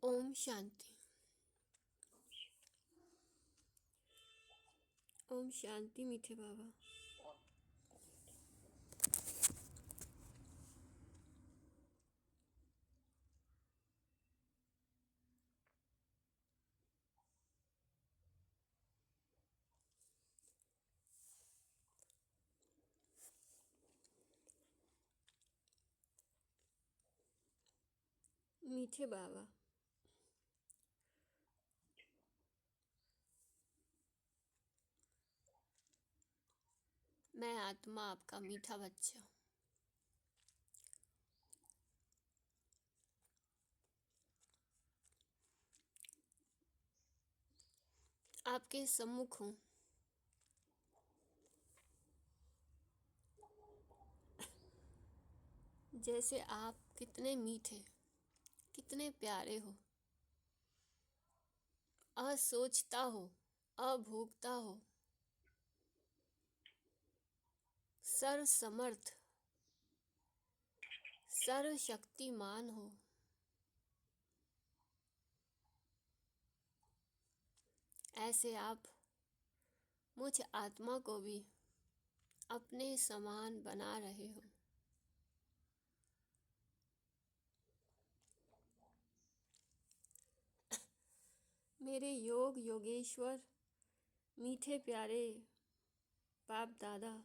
ओम शांति। ओम शांति मीठे बाबा। मीठे बाबा, मैं आत्मा आपका मीठा बच्चा। आपके सम्मुख हूँ। जैसे आप कितने मीठे, कितने प्यारे हो, असोचता हो, अभोगता हो, सर्वसमर्थ, सर्वशक्तिमान हो। ऐसे आप मुझ आत्मा को भी अपने समान बना रहे हो। मेरे योग योगेश्वर, मीठे प्यारे बाप दादा,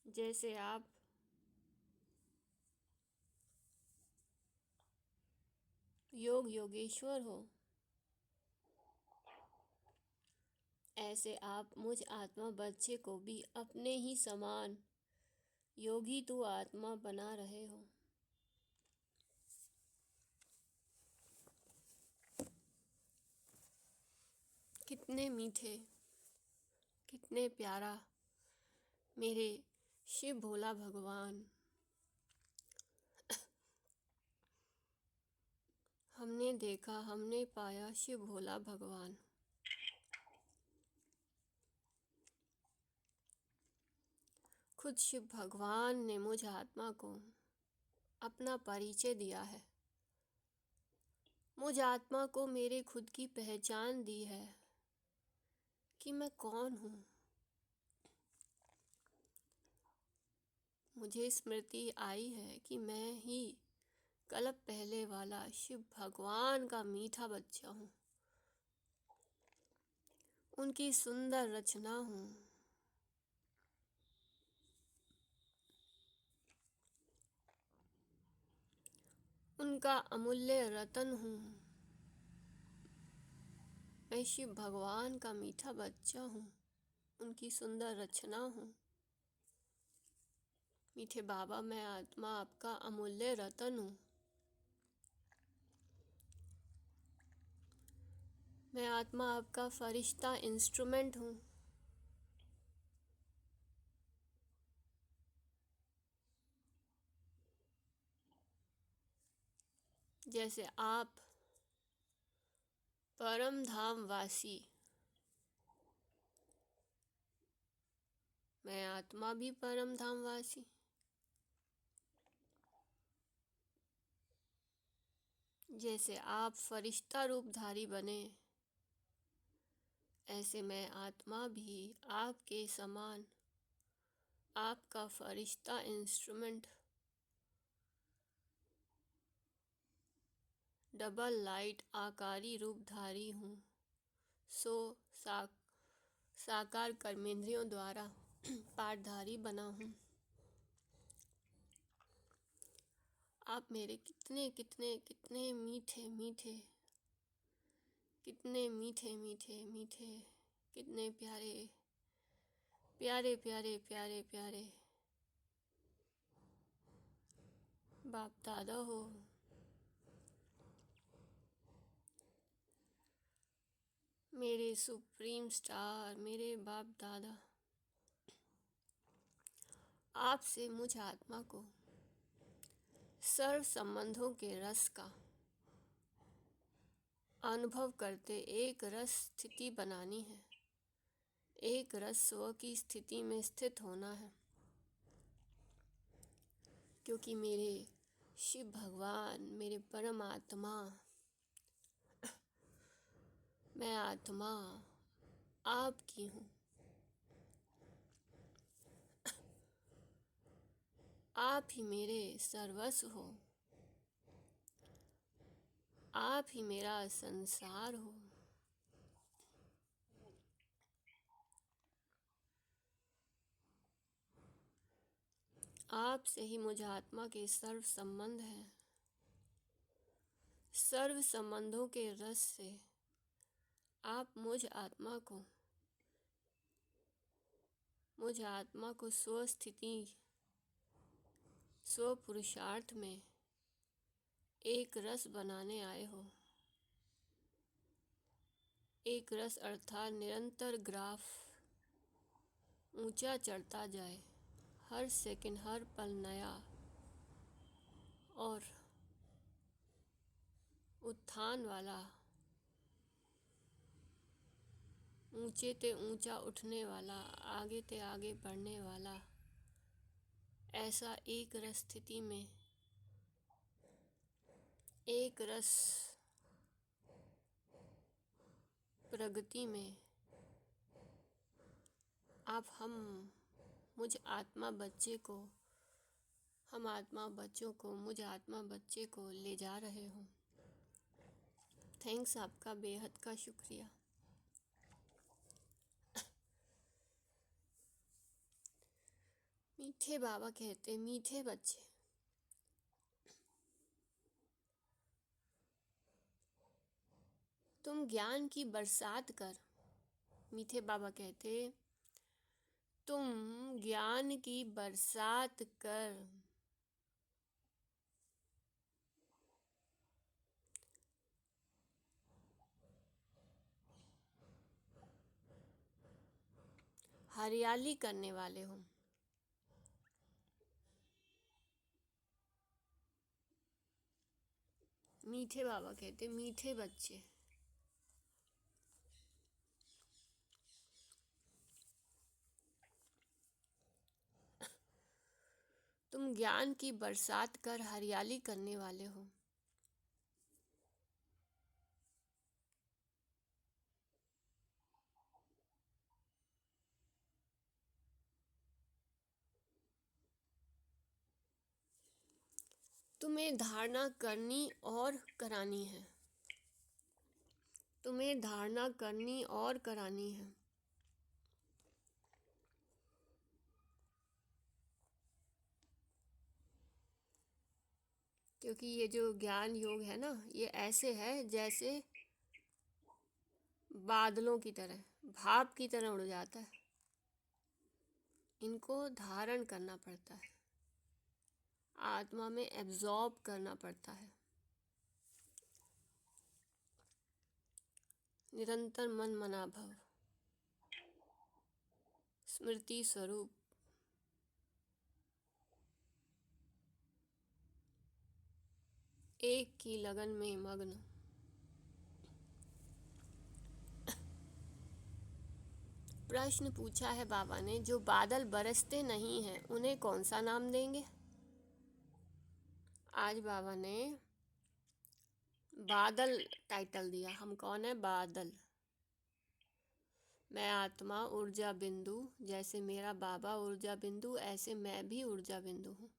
जैसे आप योग योगेश्वर हो, ऐसे आप मुझ आत्मा बच्चे को भी अपने ही समान योगी तू आत्मा बना रहे हो। कितने मीठे, कितने प्यारा मेरे शिव भोला भगवान। हमने देखा, हमने पाया शिव भोला भगवान। खुद शिव भगवान ने मुझ आत्मा को अपना परिचय दिया है। मुझ आत्मा को मेरे खुद की पहचान दी है कि मैं कौन हूँ। मुझे स्मृति आई है कि मैं ही कल्प पहले वाला शिव भगवान का मीठा बच्चा हूँ, उनकी सुंदर रचना हूँ। उनका अमूल्य रतन हूँ। मैं शिव भगवान का मीठा बच्चा हूँ, उनकी सुंदर रचना हूँ। मीठे बाबा, मैं आत्मा आपका अमूल्य रतन हूँ। मैं आत्मा आपका फरिश्ता इंस्ट्रूमेंट हूँ। जैसे आप परम धाम वासी, मैं आत्मा भी परम धाम वासी। जैसे आप फरिश्ता रूपधारी बने, ऐसे मैं आत्मा भी आपके समान आपका फरिश्ता इंस्ट्रूमेंट, डबल लाइट आकारी रूपधारी हूँ। साकार कर्मेंद्रियों द्वारा पाठधारी बना हूँ। आप मेरे कितने कितने कितने मीठे मीठे, कितने मीठे मीठे मीठे, कितने प्यारे प्यारे प्यारे प्यारे प्यारे बाप दादा हो। मेरे सुप्रीम स्टार, मेरे बाप दादा, आपसे मुझ आत्मा को सर्व संबंधों के रस का अनुभव करते एक रस स्थिति बनानी है। एक रस स्व की स्थिति में स्थित होना है, क्योंकि मेरे शिव भगवान मेरे परम आत्मा, मैं आत्मा आपकी हूँ। आप ही मेरे सर्वस्व हो, आप ही मेरा संसार हो। आप से ही मुझ आत्मा के सर्व संबंध हैं। सर्व संबंधों के रस से आप मुझ आत्मा को स्वस्थिति, स्व पुरुषार्थ में एक रस बनाने आए हो। एक रस अर्थात निरंतर ग्राफ ऊंचा चढ़ता जाए, हर सेकंड हर पल नया और उत्थान वाला, ऊंचे ते ऊंचा उठने वाला, आगे ते आगे बढ़ने वाला, ऐसा एक रस स्थिति में, एक रस प्रगति में आप मुझ आत्मा बच्चे को, हम आत्मा बच्चों को, मुझ आत्मा बच्चे को ले जा रहे हो। थैंक्स, आपका बेहद का शुक्रिया। मीठे बाबा कहते, मीठे बच्चे, तुम ज्ञान की बरसात कर। मीठे बाबा कहते, तुम ज्ञान की बरसात कर। हरियाली करने वाले हो। मीठे बाबा कहते, मीठे बच्चे, तुम ज्ञान की बरसात कर हरियाली करने वाले हो। तुम्हें धारणा करनी और करानी है। तुम्हें धारणा करनी और करानी है। क्योंकि ये जो ज्ञान योग है ना, ये ऐसे है जैसे बादलों की तरह, भाप की तरह उड़ जाता है। इनको धारण करना पड़ता है, आत्मा में एब्जॉर्ब करना पड़ता है। निरंतर मन मना भव, स्मृति स्वरूप, एक की लगन में मग्न। प्रश्न पूछा है बाबा ने, जो बादल बरसते नहीं हैं उन्हें कौन सा नाम देंगे? आज बाबा ने बादल टाइटल दिया। हम कौन है? बादल। मैं आत्मा ऊर्जा बिंदु, जैसे मेरा बाबा ऊर्जा बिंदु, ऐसे मैं भी ऊर्जा बिंदु हूँ।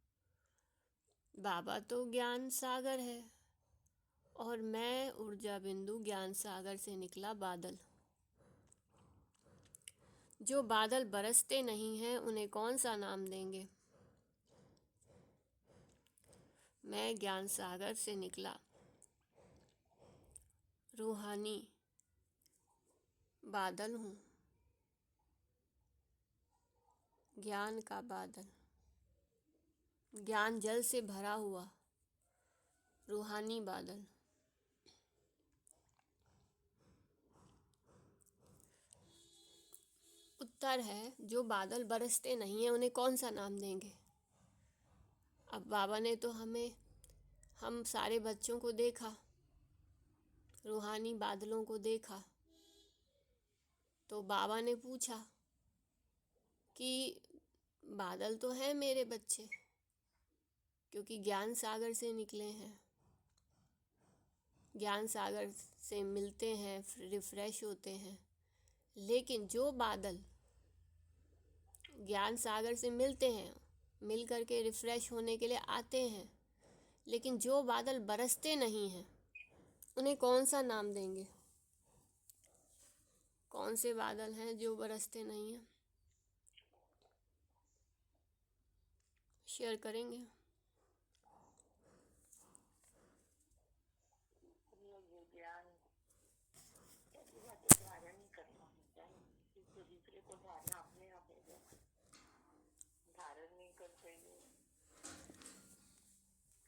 बाबा तो ज्ञान सागर है और मैं ऊर्जा बिंदु ज्ञान सागर से निकला बादल। जो बादल बरसते नहीं हैं उन्हें कौन सा नाम देंगे? मैं ज्ञान सागर से निकला रूहानी बादल हूँ, ज्ञान का बादल, ज्ञान जल से भरा हुआ रूहानी बादल। उत्तर है, जो बादल बरसते नहीं हैं उन्हें कौन सा नाम देंगे? अब बाबा ने तो हम सारे बच्चों को देखा, रूहानी बादलों को देखा, तो बाबा ने पूछा कि बादल तो हैं मेरे बच्चे, क्योंकि ज्ञान सागर से निकले हैं, ज्ञान सागर से मिलते हैं, रिफ्रेश होते हैं। लेकिन जो बादल ज्ञान सागर से मिलते हैं, मिल करके रिफ्रेश होने के लिए आते हैं, लेकिन जो बादल बरसते नहीं हैं उन्हें कौन सा नाम देंगे? कौन से बादल हैं जो बरसते नहीं हैं? शेयर करेंगे? ज्ञान कैसी बातें धारण नहीं करना होता है, किसी दूसरे को धारणा अपने आप हो जाए, धारण नहीं कर पाएंगे,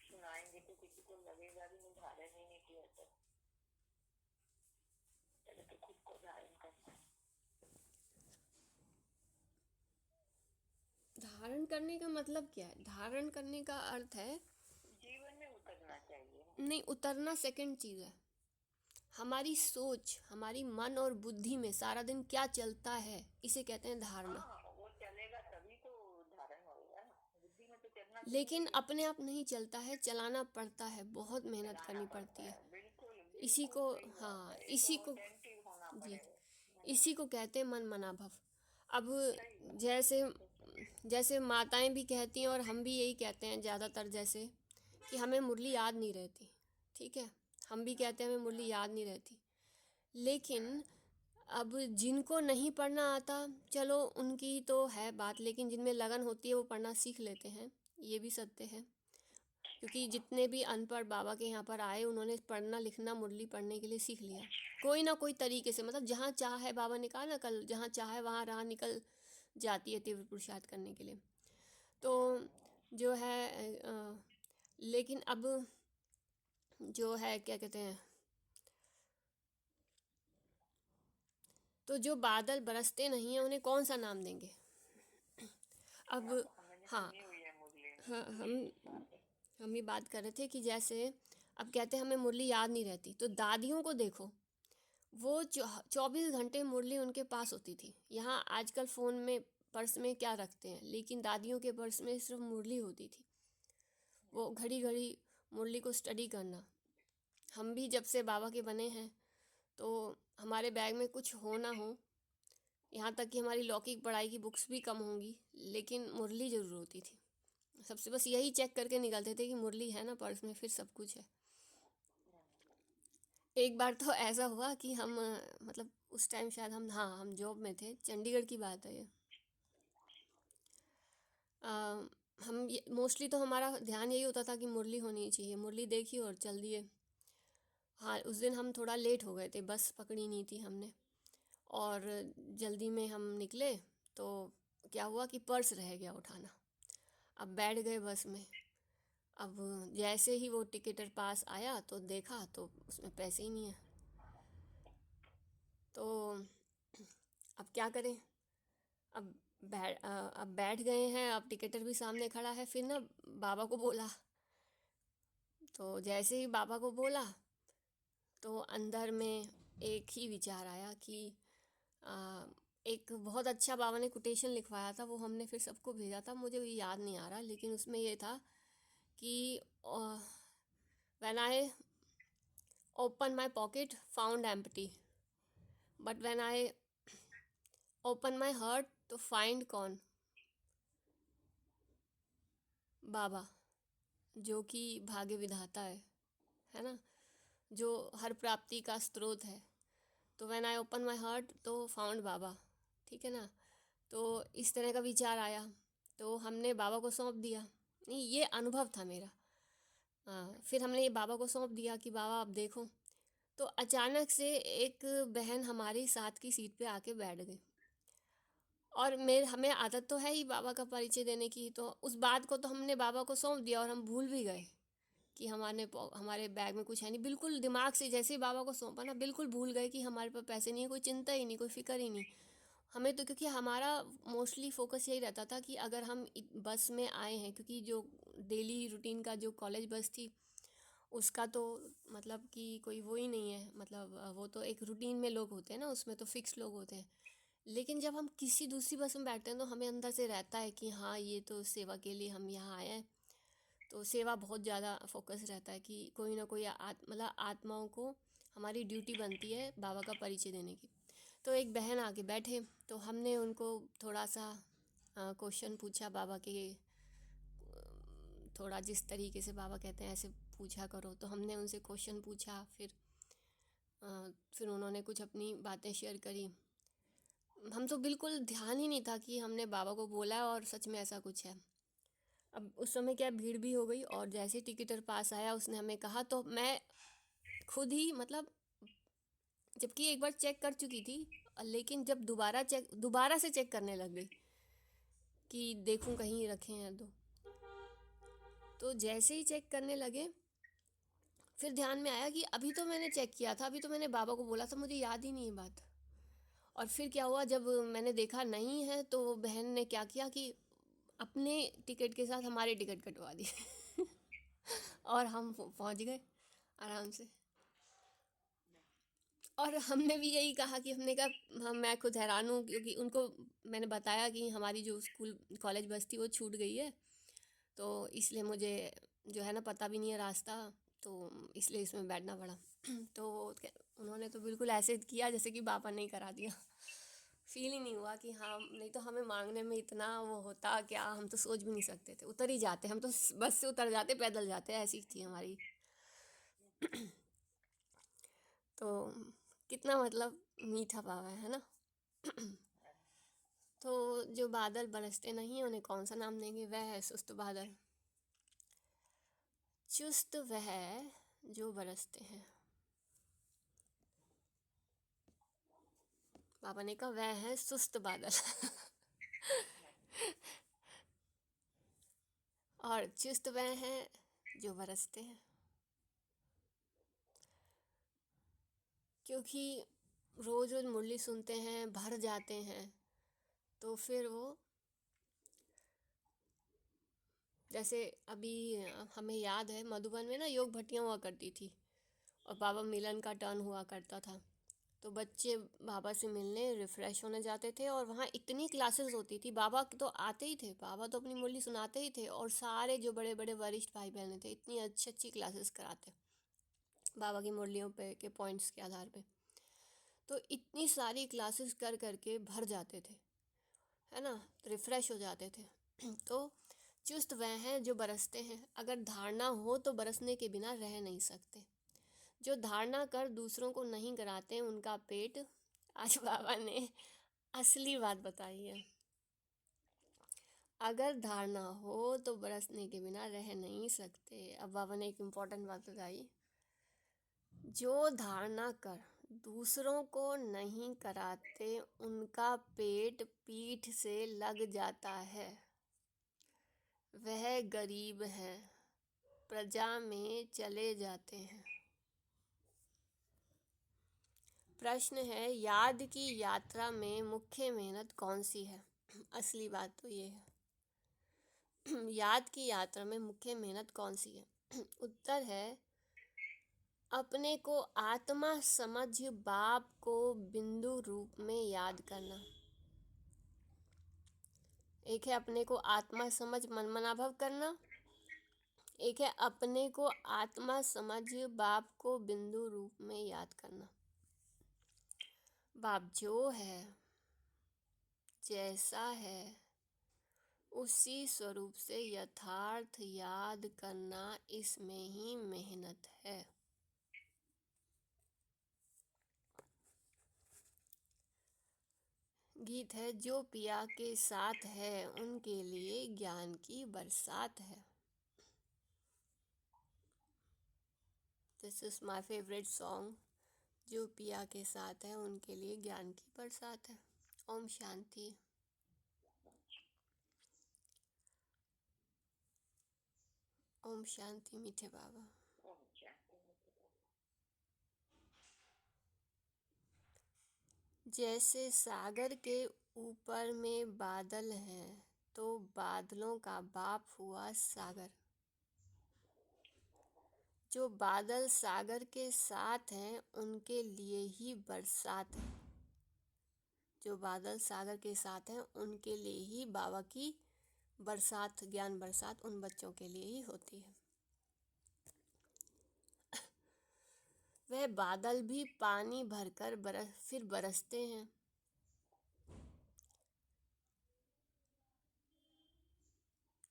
सुनाएंगे तो किसी को लगेगा भी नहीं धारण ही नहीं किया था। पहले तो खुद को धारण करना है। धारण करने का मतलब क्या है? धारण करने का अर्थ है जीवन में उतरना चाहिए। नहीं, उतरना सेकंड चीज़ है। हमारी सोच, हमारी मन और बुद्धि में सारा दिन क्या चलता है, इसे कहते हैं धारणा। हाँ, वो चलेगा तभी तो धारण होगा ना, बुद्धि में तो चलना लेकिन जरूरी है। अपने आप नहीं चलता है, चलाना पड़ता है, बहुत मेहनत चलाना करनी पड़ता पड़ती है। है, बिल्कुल इसी बिल्कुल को, सही बात हाँ, है, इसी एकदम को, अटेंटिव होना जी, पड़ेगा। इसी को कहते हैं मन मना भव। अब सही बात है, जैसे बिल्कुल सही। जैसे माताएं भी कहती हैं और हम भी यही कहते हैं ज़्यादातर, जैसे कि हमें मुरली याद नहीं रहती, ठीक है, हम भी कहते हैं हमें मुरली याद नहीं रहती। लेकिन अब जिनको नहीं पढ़ना आता, चलो उनकी तो है बात, लेकिन जिनमें लगन होती है वो पढ़ना सीख लेते हैं, ये भी सत्य है। क्योंकि जितने भी अनपढ़ बाबा के यहाँ पर आए, उन्होंने पढ़ना लिखना मुरली पढ़ने के लिए सीख लिया, कोई ना कोई तरीके से, मतलब जहाँ चाह है, बाबा ने कहा ना कल, जहाँ चाह है वहाँ राह निकल जाती है तीव्र पुरुषार्थ करने के लिए। तो जो है लेकिन अब जो है क्या कहते हैं, तो जो बादल बरसते नहीं हैं उन्हें कौन सा नाम देंगे? अब मैंने हाँ, सुनी हुई है मुरली में, हाँ, ठीक बात है। हम ये बात कर रहे थे कि जैसे अब कहते हैं हमें मुरली याद नहीं रहती, तो दादियों को देखो, वो 24 घंटे मुरली उनके पास होती थी। यहाँ आजकल फ़ोन में, पर्स में क्या रखते हैं, लेकिन दादियों के पर्स में सिर्फ मुरली होती थी। वो घड़ी घड़ी मुरली को स्टडी करना। हम भी जब से बाबा के बने हैं, तो हमारे बैग में कुछ हो ना हो, यहाँ तक कि हमारी लौकिक पढ़ाई की बुक्स भी कम होंगी, लेकिन मुरली ज़रूर होती थी। सबसे बस यही चेक करके निकलते थे कि मुरली है ना पर्स में, फिर सब कुछ है। एक बार तो ऐसा हुआ कि हम मतलब उस टाइम शायद हम, हाँ, हम जॉब में थे, चंडीगढ़ की बात है ये। अ, हम मोस्टली तो हमारा ध्यान यही होता था कि मुरली होनी चाहिए, मुरली देखी और चल दिए। हाँ, उस दिन हम थोड़ा लेट हो गए थे, बस पकड़ी नहीं थी हमने, और जल्दी में हम निकले, तो क्या हुआ कि पर्स रह गया उठाना। अब बैठ गए बस में। अब जैसे ही वो टिकटर पास आया तो देखा तो उसमें पैसे ही नहीं है। तो अब क्या करें? अब अब बैठ गए हैं, अब टिकटर भी सामने खड़ा है, फिर ना बाबा को बोला। तो जैसे ही बाबा को बोला, तो अंदर में एक ही विचार आया कि आ, एक बहुत अच्छा बाबा ने कोटेशन लिखवाया था, वो हमने फिर सबको भेजा था, मुझे वो याद नहीं आ रहा, लेकिन उसमें ये था कि when I open my pocket found empty, but when I open my heart तो फाइंड कौन? बाबा, जो कि भाग्य विधाता है ना, जो हर प्राप्ति का स्रोत है। तो when I open my heart तो फाउंड बाबा, ठीक है ना। तो इस तरह का विचार आया, तो हमने बाबा को सौंप दिया। नहीं, ये अनुभव था मेरा। हाँ, फिर हमने ये बाबा को सौंप दिया कि बाबा आप देखो। तो अचानक से एक बहन हमारी साथ की सीट पे आके बैठ गई, और मेरे हमें आदत तो है ही बाबा का परिचय देने की, तो उस बात को तो हमने बाबा को सौंप दिया और हम भूल भी गए कि हमारे बैग में कुछ है नहीं। बिल्कुल दिमाग से जैसे ही बाबा को सौंपा ना, बिल्कुल भूल गए कि हमारे पास पैसे नहीं है, कोई चिंता ही नहीं, कोई फिक्र ही नहीं हमें तो। क्योंकि हमारा मोस्टली फोकस यही रहता था कि अगर हम बस में आए हैं, क्योंकि जो डेली रूटीन का जो कॉलेज बस थी, उसका तो मतलब कि कोई वो ही नहीं है, मतलब वो तो एक रूटीन में लोग होते हैं ना, उसमें तो फिक्स लोग होते हैं। लेकिन जब हम किसी दूसरी बस में बैठते हैं तो हमें अंदर से रहता है कि हाँ, ये तो सेवा के लिए हम यहाँ आए हैं, तो सेवा बहुत ज़्यादा फोकस रहता है कि कोई ना कोई मतलब आत्माओं को हमारी ड्यूटी बनती है बाबा का परिचय देने की। तो एक बहन आके बैठे, तो हमने उनको थोड़ा सा क्वेश्चन पूछा बाबा के, थोड़ा जिस तरीके से बाबा कहते हैं ऐसे पूछा करो, तो हमने उनसे क्वेश्चन पूछा। फिर उन्होंने कुछ अपनी बातें शेयर करी। हम तो बिल्कुल ध्यान ही नहीं था कि हमने बाबा को बोला और सच में ऐसा कुछ है। अब उस समय क्या भीड़ भी हो गई, और जैसे टिकटर पास आया उसने हमें कहा, तो मैं खुद ही मतलब, जबकि एक बार चेक कर चुकी थी, लेकिन जब दोबारा से चेक करने लग गई कि देखूं कहीं रखे हैं तो जैसे ही चेक करने लगे, फिर ध्यान में आया कि अभी तो मैंने चेक किया था, अभी तो मैंने बाबा को बोला था, मुझे याद ही नहीं है बात। और फिर क्या हुआ, जब मैंने देखा नहीं है, तो वो बहन ने क्या किया कि अपने टिकट के साथ हमारे टिकट कटवा दिए और हम पहुंच गए आराम से। और हमने भी यही कहा कि हमने कहा, मैं खुद हैरान हूँ क्योंकि उनको मैंने बताया कि हमारी जो स्कूल कॉलेज बस थी वो छूट गई है, तो इसलिए मुझे जो है ना पता भी नहीं है रास्ता, तो इसलिए इसमें बैठना पड़ा तो उन्होंने तो बिल्कुल ऐसे किया जैसे कि बाबा ने ही करा दिया। फील ही नहीं हुआ कि हाँ, नहीं तो हमें मांगने में इतना वो होता क्या, हम तो सोच भी नहीं सकते थे, उतर ही जाते, हम तो बस से उतर जाते, पैदल जाते, ऐसी थी हमारी। तो कितना मतलब मीठा बाबा है ना। तो जो बादल बरसते नहीं उन्हें कौन सा नाम देंगे, वह है सुस्त बादल। चुस्त वह जो बरसते हैं। बाबा ने कहा वह है सुस्त बादल और चुस्त वह हैं जो बरसते हैं। क्योंकि रोज रोज मुरली सुनते हैं, भर जाते हैं, तो फिर वो, जैसे अभी हमें याद है मधुबन में ना योग भट्टियाँ हुआ करती थी, और बाबा मिलन का टर्न हुआ करता था, तो बच्चे बाबा से मिलने रिफ़्रेश होने जाते थे, और वहाँ इतनी क्लासेस होती थी, बाबा तो आते ही थे, बाबा तो अपनी मुरली सुनाते ही थे, और सारे जो बड़े बड़े वरिष्ठ भाई बहनें थे इतनी अच्छी अच्छी क्लासेस कराते बाबा की मुरलियों पे के पॉइंट्स के आधार पे। तो इतनी सारी क्लासेस कर करके भर जाते थे, है ना, रिफ़्रेश हो जाते थे तो चुस्त वह हैं जो बरसते हैं। अगर धारणा हो तो बरसने के बिना रह नहीं सकते। जो धारणा कर दूसरों को नहीं कराते उनका पेट, आज बाबा ने असली बात बताई है। अगर धारणा हो तो बरसने के बिना रह नहीं सकते। अब बाबा ने एक इम्पोर्टेंट बात बताई, जो धारणा कर दूसरों को नहीं कराते उनका पेट पीठ से लग जाता है, वह गरीब हैं, प्रजा में चले जाते हैं। प्रश्न है, याद की यात्रा में मुख्य मेहनत कौन सी है? असली बात तो ये है याद की यात्रा में मुख्य मेहनत कौन सी है? उत्तर है, अपने को आत्मा समझ बाप को बिंदु रूप में याद करना। एक है अपने को आत्मा समझ मनमनाभव करना, एक है अपने को आत्मा समझ बाप को बिंदु रूप में याद करना। बाप जो है, जैसा है, उसी स्वरूप से यथार्थ याद करना, इसमें ही मेहनत है। गीत है, जो पिया के साथ है उनके लिए ज्ञान की बरसात है। This is my favourite song. जो पिया के साथ है उनके लिए ज्ञान की बरसात है। ओम शांति। ओम शांति मीठे बाबा। अच्छा। जैसे सागर के ऊपर में बादल हैं, तो बादलों का बाप हुआ सागर। जो बादल सागर के साथ हैं उनके लिए ही बरसात है। जो बादल सागर के साथ हैं उनके लिए ही बाबा की बरसात, ज्ञान बरसात उन बच्चों के लिए ही होती है। वह बादल भी पानी भरकर फिर बरसते हैं।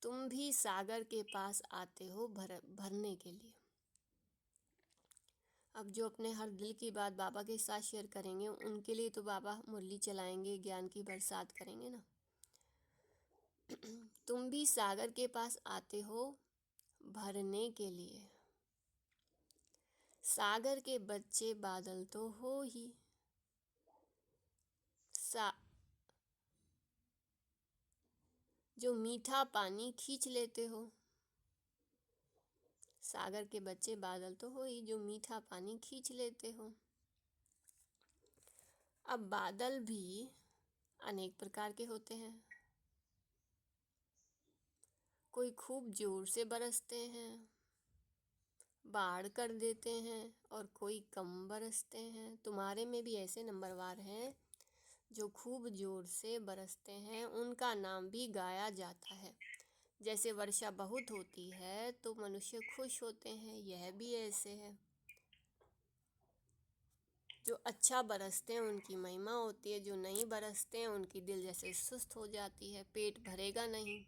तुम भी सागर के पास आते हो भरने के लिए। अब जो अपने हर दिल की बात बाबा के साथ शेयर करेंगे उनके लिए तो बाबा मुरली चलाएंगे, ज्ञान की बरसात करेंगे ना। तुम भी सागर के पास आते हो भरने के लिए। सागर के बच्चे बादल तो हो ही। जो मीठा पानी खींच लेते हो। सागर के बच्चे बादल तो हो ही, जो मीठा पानी खींच लेते हो। अब बादल भी अनेक प्रकार के होते हैं। कोई खूब जोर से बरसते हैं, बाढ़ कर देते हैं, और कोई कम बरसते हैं। तुम्हारे में भी ऐसे नंबरवार हैं जो खूब जोर से बरसते हैं, उनका नाम भी गाया जाता है। जैसे वर्षा बहुत होती है तो मनुष्य खुश होते हैं, यह भी ऐसे है। जो अच्छा बरसते हैं उनकी महिमा होती है, जो नहीं बरसते हैं उनकी दिल जैसे सुस्त हो जाती है, पेट भरेगा नहीं।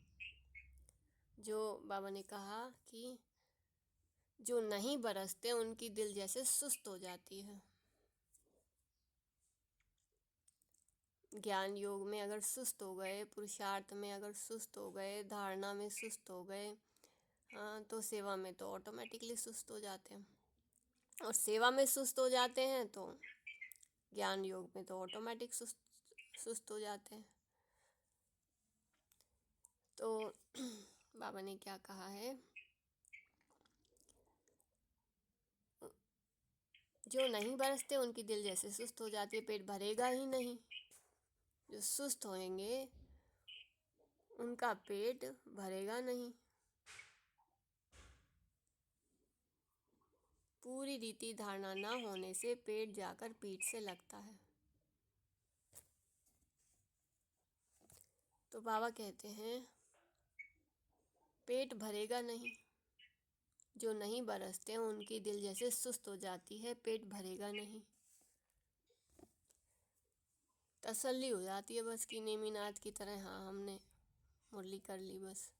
जो बाबा ने कहा कि जो नहीं बरसते उनकी दिल जैसे सुस्त हो जाती है। ज्ञान योग में अगर सुस्त हो गए, पुरुषार्थ में अगर सुस्त हो गए, धारणा में सुस्त हो गए, हाँ, तो सेवा में तो ऑटोमेटिकली सुस्त हो जाते हैं। और सेवा में सुस्त हो जाते हैं तो ज्ञान योग में तो ऑटोमेटिक सुस्त हो जाते हैं। तो बाबा ने क्या कहा है, जो नहीं बरसते उनकी दिल जैसे सुस्त हो जाती है, पेट भरेगा ही नहीं। जो सुस्त होंगे उनका पेट भरेगा नहीं। पूरी रीति धारणा ना होने से पेट जाकर पीठ से लगता है। तो बाबा कहते हैं पेट भरेगा नहीं। जो नहीं बरसते हैं उनकी दिल जैसे सुस्त हो जाती है, पेट भरेगा नहीं। तसल्ली हो जाती है बस कि नेमिनाथ की तरह, हाँ हमने मुरली कर ली बस।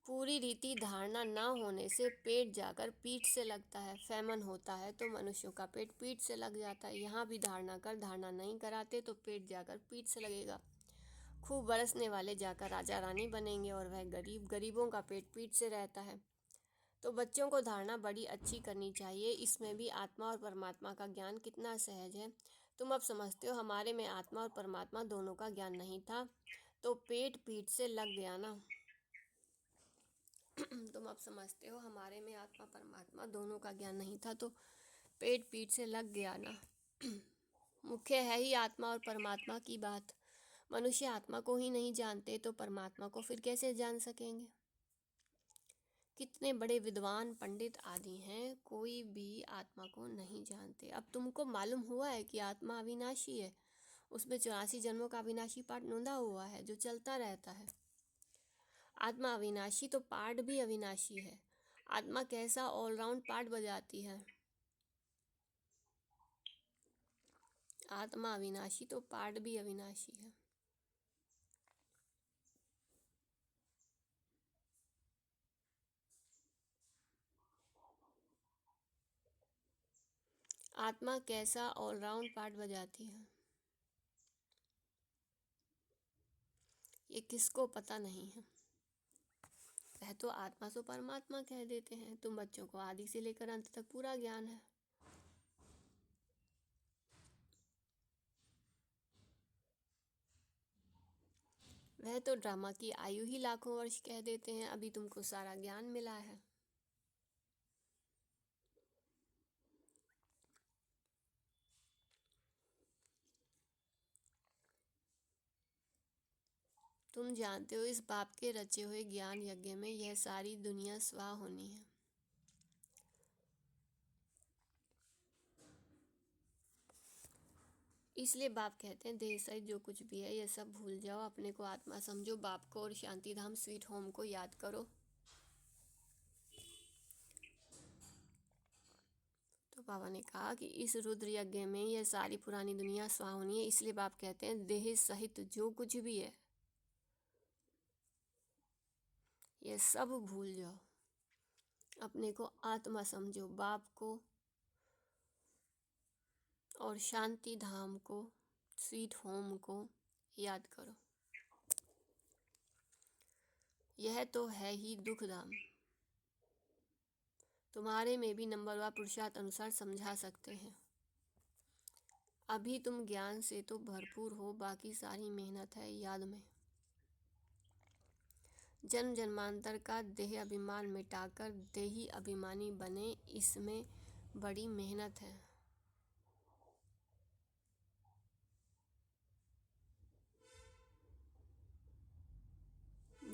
पूरी रीति धारणा ना होने से पेट जाकर पीठ से लगता है। फैमन होता है तो मनुष्यों का पेट पीठ से लग जाता है। यहाँ भी धारणा कर, धारणा नहीं कराते तो पेट जाकर पीठ से लगेगा। खूब बरसने वाले जाकर राजा रानी बनेंगे और वह गरीबों का पेट पीठ से रहता है। तो बच्चों को धारणा बड़ी अच्छी करनी चाहिए। इसमें भी आत्मा और परमात्मा का ज्ञान कितना सहज है। तुम अब समझते हो हमारे में आत्मा और परमात्मा दोनों का ज्ञान नहीं था तो पेट पीठ से लग गया ना। तुम अब समझते हो हमारे में आत्मा परमात्मा दोनों का ज्ञान नहीं था तो पेट पीठ से लग गया ना। मुख्य है ही आत्मा और परमात्मा की बात। मनुष्य आत्मा को ही नहीं जानते तो परमात्मा को फिर कैसे जान सकेंगे। कितने बड़े विद्वान पंडित आदि हैं, कोई भी आत्मा को नहीं जानते। अब तुमको मालूम हुआ है कि आत्मा अविनाशी है, उसमें 84 जन्मों का अविनाशी पाठ नोंदा हुआ है जो चलता रहता है। आत्मा अविनाशी तो पाठ भी अविनाशी है। आत्मा कैसा ऑलराउंड पाठ बजाती है। आत्मा अविनाशी तो पाठ भी अविनाशी है। आत्मा कैसा ऑलराउंड पार्ट बजाती है ये किसको पता नहीं है। वह तो आत्मा से परमात्मा कह देते हैं। तुम बच्चों को आदि से लेकर अंत तक पूरा ज्ञान है। वह तो ड्रामा की आयु ही लाखों वर्ष कह देते हैं। अभी तुमको सारा ज्ञान मिला है। तुम जानते हो इस बाप के रचे हुए ज्ञान यज्ञ में यह सारी दुनिया स्वाह होनी है। इसलिए बाप कहते हैं देह सहित जो कुछ भी है ये सब भूल जाओ, अपने को आत्मा समझो, बाप को और शांति धाम स्वीट होम को याद करो। तो बाबा ने कहा कि इस रुद्र यज्ञ में ये सारी पुरानी दुनिया सुहावनी है, इसलिए बाप कहते हैं देह सहित जो कुछ भी है ये सब भूल जाओ, अपने को आत्मा समझो, बाप को और शांति धाम को स्वीट होम को याद करो। यह तो है ही दुख धाम, तुम्हारे में भी नंबरवार पुरुषार्थ अनुसार समझा सकते हैं। अभी तुम ज्ञान से तो भरपूर हो, बाकी सारी मेहनत है याद में। जन्म जन्मांतर का देह अभिमान मिटाकर देही अभिमानी बने, इसमें बड़ी मेहनत है।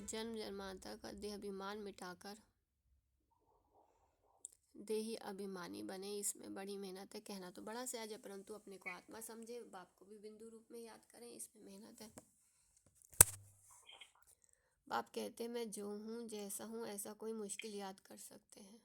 जन्म जन्मांतर का देह अभिमान मिटाकर देही अभिमानी बने, इसमें बड़ी मेहनत है। कहना तो बड़ा सहज है, परंतु अपने को आत्मा समझे, बाप को भी बिंदु रूप में याद करें, इसमें मेहनत है। बाप कहते मैं जो हूँ जैसा हूँ ऐसा कोई मुश्किल याद कर सकते हैं।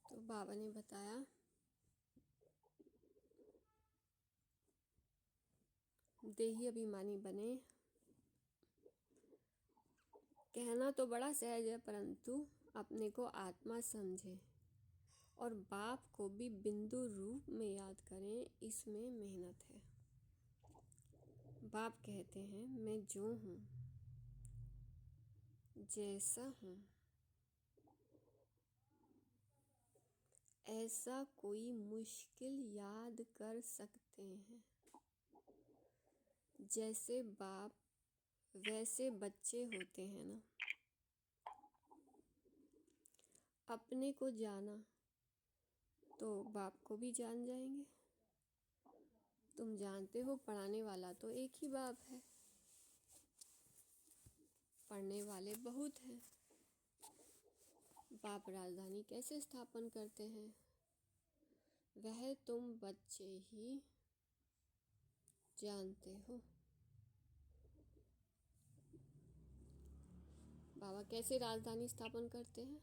तो बाबा ने बताया देही अभिमानी बने, कहना तो बड़ा सहज है, परंतु अपने को आत्मा समझे और बाप को भी बिंदु रूप में याद करें, इसमें मेहनत है। बाप कहते हैं मैं जो हूँ जैसा हूँ ऐसा कोई मुश्किल याद कर सकते हैं। जैसे बाप वैसे बच्चे होते हैं ना, अपने को जाना तो बाप को भी जान जाएंगे। तुम जानते हो पढ़ाने वाला तो एक ही बाप है, पढ़ने वाले बहुत हैं। बाप राजधानी कैसे स्थापन करते हैं, वह तुम बच्चे ही जानते हो। बाबा कैसे राजधानी स्थापन करते हैं,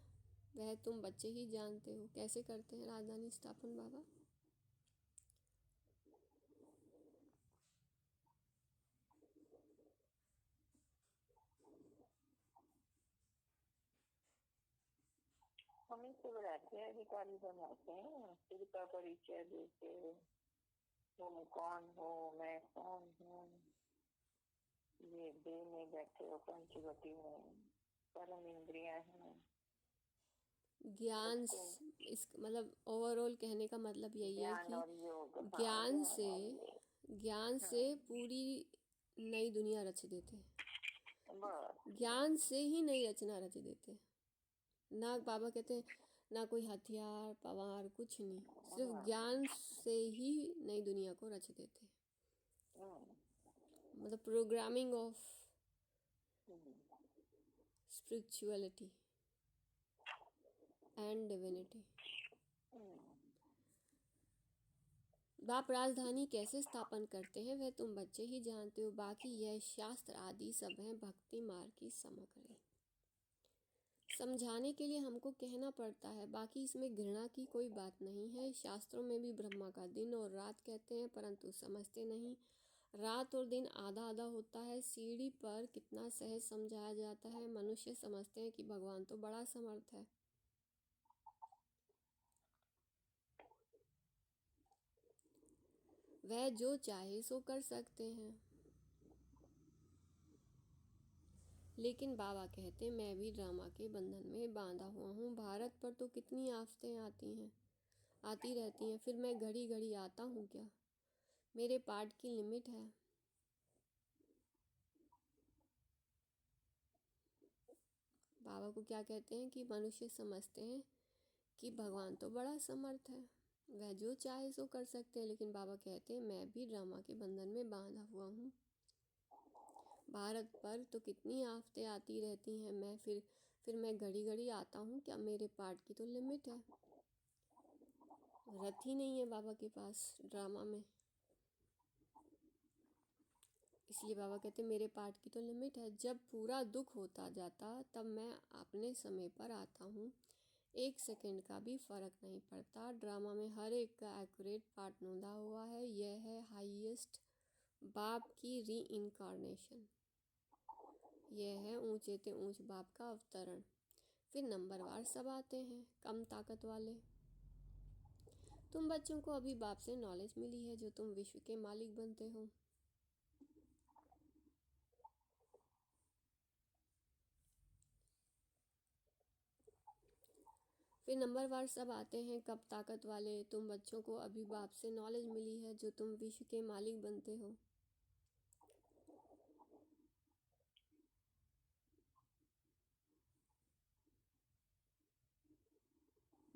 वह तुम बच्चे ही जानते हो। कैसे करते हैं राजधानी स्थापन बाबा? हमें सब राज्य अधिकारी बनाते हैं, खुद का परिचय देते हैं, तुम कौन हो, मैं कौन हूँ। ये देह में बैठे हो, पंचवटी में परम इंद्रियां हैं। ज्ञान इस मतलब ओवरऑल कहने का मतलब यही है ज्ञान और योग, कि हाँ, ज्ञान से पूरी नई दुनिया रच देते। बस ज्ञान से ही नई रचना रच देते। ना बाबा कहते हैं ना कोई हथियार पवार कुछ नहीं, सिर्फ ज्ञान से ही नई दुनिया को रच देते। मतलब programming of spirituality and divinity. बाप राजधानी कैसे स्थापन करते हैं वह तुम बच्चे ही जानते हो, बाकी यह शास्त्र आदि सब है भक्ति मार्ग की सामग्री। समझाने के लिए हमको कहना पड़ता है, बाकी इसमें घृणा की कोई बात नहीं है। शास्त्रों में भी ब्रह्मा का दिन और रात कहते हैं, परंतु समझते नहीं। रात और दिन आधा आधा होता है। सीढ़ी पर कितना सहज समझाया जाता है। मनुष्य समझते हैं कि भगवान तो बड़ा समर्थ है। वह जो चाहे सो कर सकते हैं। लेकिन बाबा कहते मैं भी ड्रामा के बंधन में बांधा हुआ हूँ। भारत पर तो कितनी आफतें आती रहती हैं, फिर मैं घड़ी घड़ी आता हूँ क्या? मेरे पार्ट की लिमिट है। बाबा को क्या कहते हैं कि मनुष्य समझते हैं कि भगवान तो बड़ा समर्थ है, वह जो चाहे सो कर सकते हैं, लेकिन बाबा कहते हैं मैं भी ड्रामा के बंधन में बांधा हुआ हूँ। भारत पर तो कितनी आफतें आती रहती हैं, मैं फिर मैं घड़ी घड़ी आता हूँ, क्या मेरे पार्ट की तो लिमिट है। रथ ही नहीं है बाबा के पास ड्रामा में, इसलिए बाबा कहते मेरे पार्ट की तो लिमिट है। जब पूरा दुख होता जाता तब मैं अपने समय पर आता हूँ, 1 सेकंड का भी फ़र्क नहीं पड़ता। ड्रामा में हर एक का एक्यूरेट पार्ट नोंदा हुआ है। यह है हाईएस्ट बाप की री इनकारनेशन, यह है ऊंचे ते ऊंच बाप का अवतरण। फिर नंबरवार सब आते हैं, कम ताकत वाले। तुम बच्चों को अभी बाप से नॉलेज मिली है जो तुम विश्व के मालिक बनते हो। फिर नंबरवार सब आते हैं, कब ताकत वाले। तुम बच्चों को अभी बाप से नॉलेज मिली है जो तुम विश्व के मालिक बनते हो।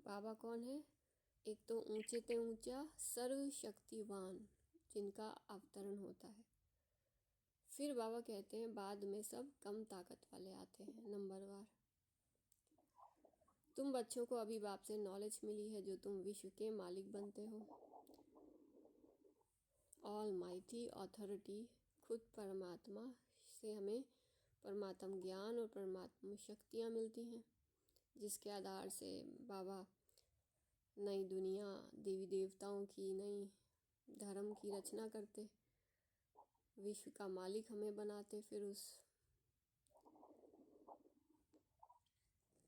बाबा कौन है? एक तो ऊंचे ते ऊंचा सर्वशक्तिवान जिनका अवतरण होता है। फिर बाबा कहते हैं बाद में सब कम ताकत वाले आते हैं, नंबरवार। तुम बच्चों को अभी बाप से नॉलेज मिली है जो तुम विश्व के मालिक बनते हो। ऑल माइटी ऑथोरिटी, खुद परमात्मा से हमें परमात्म ज्ञान और परमात्मा शक्तियाँ मिलती हैं, जिसके आधार से बाबा नई दुनिया, देवी देवताओं की, नई धर्म की रचना करते, विश्व का मालिक हमें बनाते।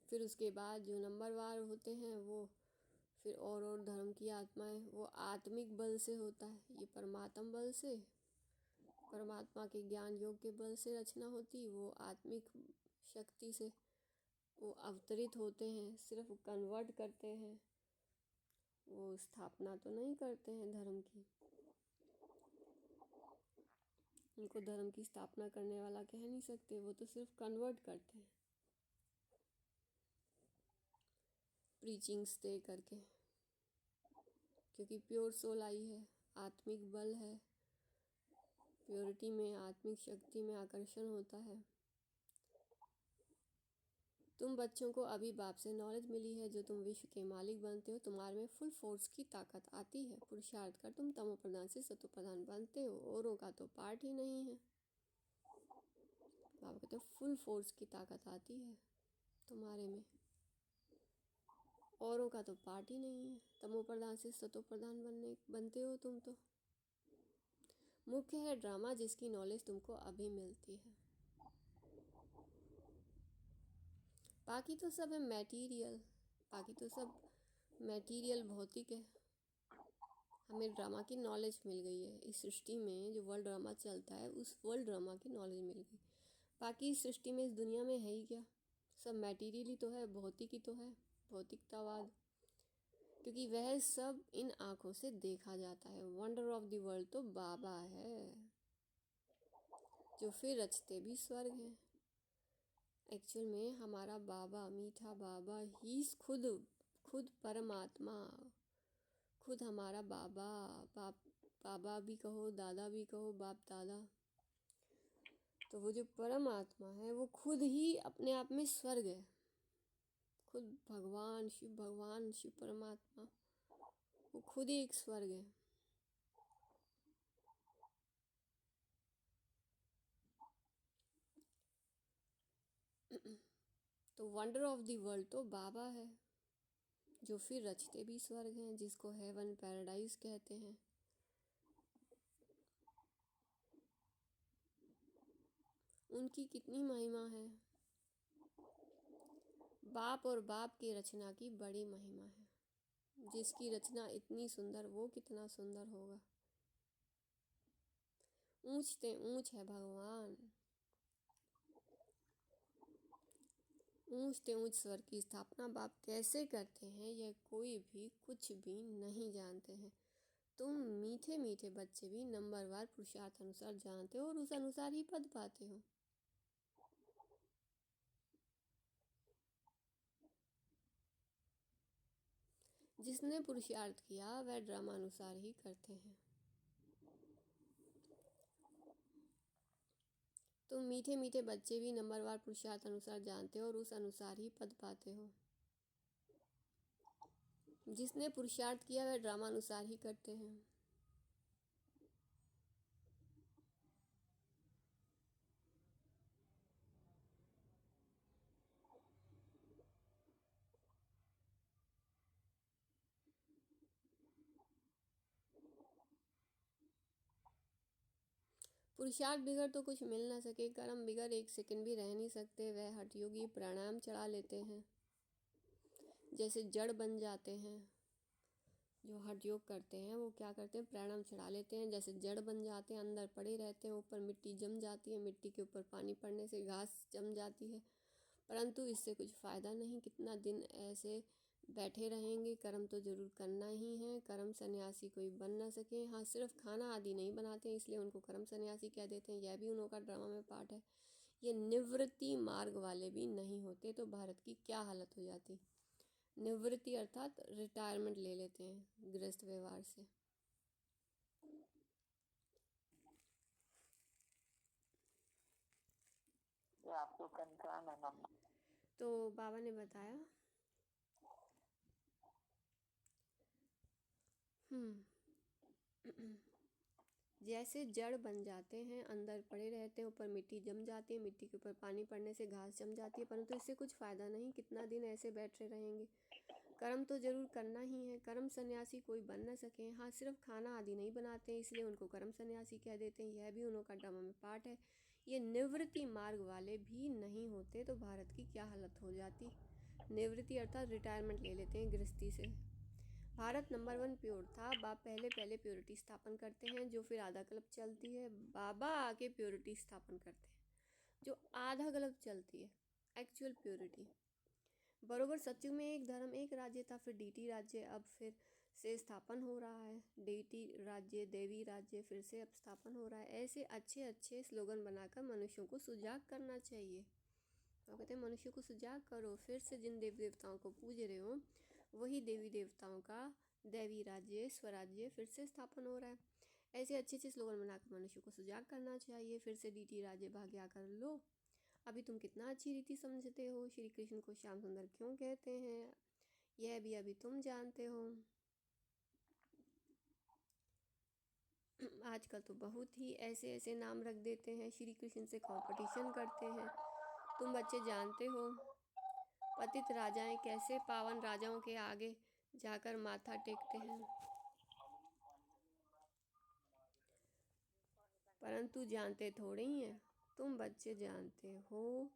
फिर उसके बाद जो नंबरवार होते हैं वो फिर और धर्म की आत्माएं, वो आत्मिक बल से होता है, ये परमात्म बल से, परमात्मा के ज्ञान योग के बल से रचना होती, वो आत्मिक शक्ति से वो अवतरित होते हैं, सिर्फ कन्वर्ट करते हैं, वो स्थापना तो नहीं करते हैं धर्म की। उनको धर्म की स्थापना करने वाला कह नहीं सकते, वो तो सिर्फ कन्वर्ट करते हैं प्रीचिंग्स दे करके, क्योंकि प्योर सोल आई है, आत्मिक बल है, प्योरिटी में, आत्मिक शक्ति में आकर्षण होता है। तुम बच्चों को अभी बाप से नॉलेज मिली है जो तुम विश्व के मालिक बनते हो। तुम्हारे में फुल फोर्स की ताकत आती है, पुरुषार्थ कर तुम तमो प्रधान से सतो प्रधान बनते हो, औरों का तो पार्ट ही नहीं है। बाबा कहते फुल फोर्स की ताकत आती है तुम्हारे में, औरों का तो पार्ट ही नहीं है। तमो प्रधान से सतो प्रधान बनते हो तुम तो। मुख्य है ड्रामा जिसकी नॉलेज तुमको अभी मिलती है, बाकी तो सब है मैटीरियल, बाकी तो सब मैटीरियल भौतिक है। हमें ड्रामा की नॉलेज मिल गई है, इस सृष्टि में जो वर्ल्ड ड्रामा चलता है उस वर्ल्ड ड्रामा की नॉलेज मिल गई। बाकी इस सृष्टि में, इस दुनिया में है ही क्या, सब मैटीरियल ही तो है, भौतिक ही तो है, भौतिकतावाद, क्योंकि वह सब इन आँखों से देखा जाता है। वंडर ऑफ द वर्ल्ड तो बाबा है जो फिर रचते भी स्वर्ग हैं। एक्चुअल में हमारा बाबा, मीठा बाबा ही खुद परमात्मा, खुद हमारा बाबा, बाबा भी कहो, दादा भी कहो, बाप दादा, तो वो जो परमात्मा है वो खुद ही अपने आप में स्वर्ग है, खुद भगवान शिव परमात्मा, वो खुद ही एक स्वर्ग है। तो वंडर ऑफ द वर्ल्ड तो बाबा है जो फिर रचते भी स्वर्ग हैं, जिसको हेवन पैराडाइज कहते हैं। उनकी कितनी महिमा है, बाप और बाप की रचना की बड़ी महिमा है। जिसकी रचना इतनी सुंदर वो कितना सुंदर होगा। ऊंच ते ऊंच है भगवान, ऊंच ते ऊंच स्वर की स्थापना बाप कैसे करते हैं यह कोई भी कुछ भी नहीं जानते हैं। तुम मीठे मीठे बच्चे भी नंबरवार पुरुषार्थ अनुसार जानते हो और उस अनुसार ही पद पाते हो। जिसने पुरुषार्थ किया वह ड्रामानुसार ही करते हैं। तुम मीठे मीठे बच्चे भी नंबरवार पुरुषार्थ अनुसार जानते हो और उस अनुसार ही पद पाते हो। जिसने पुरुषार्थ किया वह ड्रामानुसार ही करते हैं। पुरुषार्थ बिगड़ तो कुछ मिल ना सके, कर्म बिगड़ एक सेकंड भी रह नहीं सकते। वह हठयोगी प्राणायाम चढ़ा लेते हैं, जैसे जड़ बन जाते हैं। जो हठ योग करते हैं वो क्या करते हैं, प्राणायाम चढ़ा लेते हैं, जैसे जड़ बन जाते हैं, अंदर पड़े रहते हैं, ऊपर मिट्टी जम जाती है, मिट्टी के ऊपर पानी पड़ने से घास जम जाती है, परंतु इससे कुछ फ़ायदा नहीं। कितना दिन ऐसे बैठे रहेंगे, कर्म तो ज़रूर करना ही है। कर्म सन्यासी कोई बन ना सके। हाँ, सिर्फ खाना आदि नहीं बनाते हैं इसलिए उनको कर्म सन्यासी कह देते हैं, यह भी उन्हों का ड्रामा में पार्ट है। ये निवृत्ति मार्ग वाले भी नहीं होते तो भारत की क्या हालत हो जाती। निवृत्ति अर्थात रिटायरमेंट ले लेते हैं गृहस्थ व्यवहार से। ये आपको कंफर्म है मम्मा? तो बाबा ने बताया जैसे जड़ बन जाते हैं, अंदर पड़े रहते हैं, ऊपर मिट्टी जम जाती है, मिट्टी के ऊपर पानी पड़ने से घास जम जाती है, परंतु इससे कुछ फ़ायदा नहीं। कितना दिन ऐसे बैठे रहेंगे। कर्म तो ज़रूर करना ही है। कर्म सन्यासी कोई बन न सके। हाँ, सिर्फ खाना आदि नहीं बनाते हैं इसलिए उनको कर्म सन्यासी कह देते हैं, यह भी उन्हों का ड्रामा में पार्ट है। ये निवृत्ति मार्ग वाले भी नहीं होते तो भारत की क्या हालत हो जाती। निवृत्ति अर्थात रिटायरमेंट ले लेते हैं गृहस्थी से। भारत नंबर 1 प्योर था। बाप पहले पहले प्योरिटी स्थापन करते हैं, जो फिर आधा कल्प चलती है। बाबा आके प्योरिटी स्थापन करते हैं, जो आधा कल्प चलती है, एक्चुअल प्योरिटी। बरोबर सत्युग में एक धर्म एक राज्य था, फिर डीटी राज्य अब फिर से स्थापन हो रहा है। डीटी राज्य देवी राज्य फिर से अब स्थापन हो रहा है। ऐसे अच्छे अच्छे स्लोगन बनाकर मनुष्यों को सुजाग करना चाहिए। तो कहते हैं मनुष्य को सुजाग करो, फिर से जिन देवी देवताओं को पूज रहे हो वही देवी देवताओं का दैवी राज्य स्वराज्य फिर से स्थापन हो रहा है। ऐसे अच्छे अच्छे स्लोगन बनाकर मनुष्य को सुजाग करना चाहिए। फिर से डीटी राज्य भाग्या कर लो। अभी तुम कितना अच्छी रीति समझते हो। श्री कृष्ण को श्याम सुंदर क्यों कहते हैं, यह भी अभी तुम जानते हो। आजकल तो बहुत ही ऐसे ऐसे नाम रख देते हैं, श्री कृष्ण से कंपटीशन करते हैं। तुम बच्चे जानते हो पतित राजाएं कैसे पावन राजाओं के आगे जाकर माथा टेकते हैं, परंतु जानते थोड़े ही हैं। तुम बच्चे जानते हो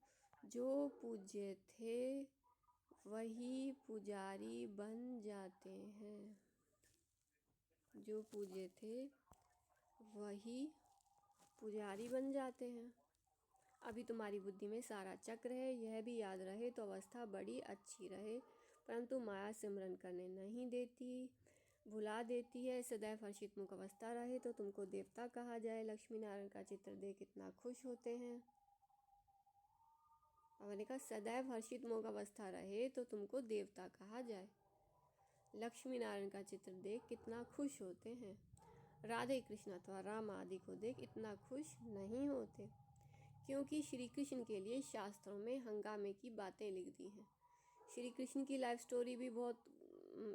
जो पूज्य थे वही पुजारी बन जाते हैं। जो पूज्य थे वही पुजारी बन जाते हैं। अभी तुम्हारी बुद्धि में सारा चक्र है, यह भी याद रहे तो अवस्था बड़ी अच्छी रहे, परंतु माया सिमरन करने नहीं देती, भुला देती है। सदैव हर्षित मुख अवस्था रहे तो तुमको देवता कहा जाए। लक्ष्मी नारायण का चित्र देख कितना खुश होते हैं। मैंने कहा सदैव हर्षित मुख अवस्था रहे तो तुमको देवता कहा जाए। लक्ष्मी नारायण का चित्र देख कितना खुश होते हैं। राधे कृष्ण अथवा राम आदि को देख इतना खुश नहीं होते, क्योंकि श्री कृष्ण के लिए शास्त्रों में हंगामे की बातें लिख दी हैं। श्री कृष्ण की लाइफ स्टोरी भी बहुत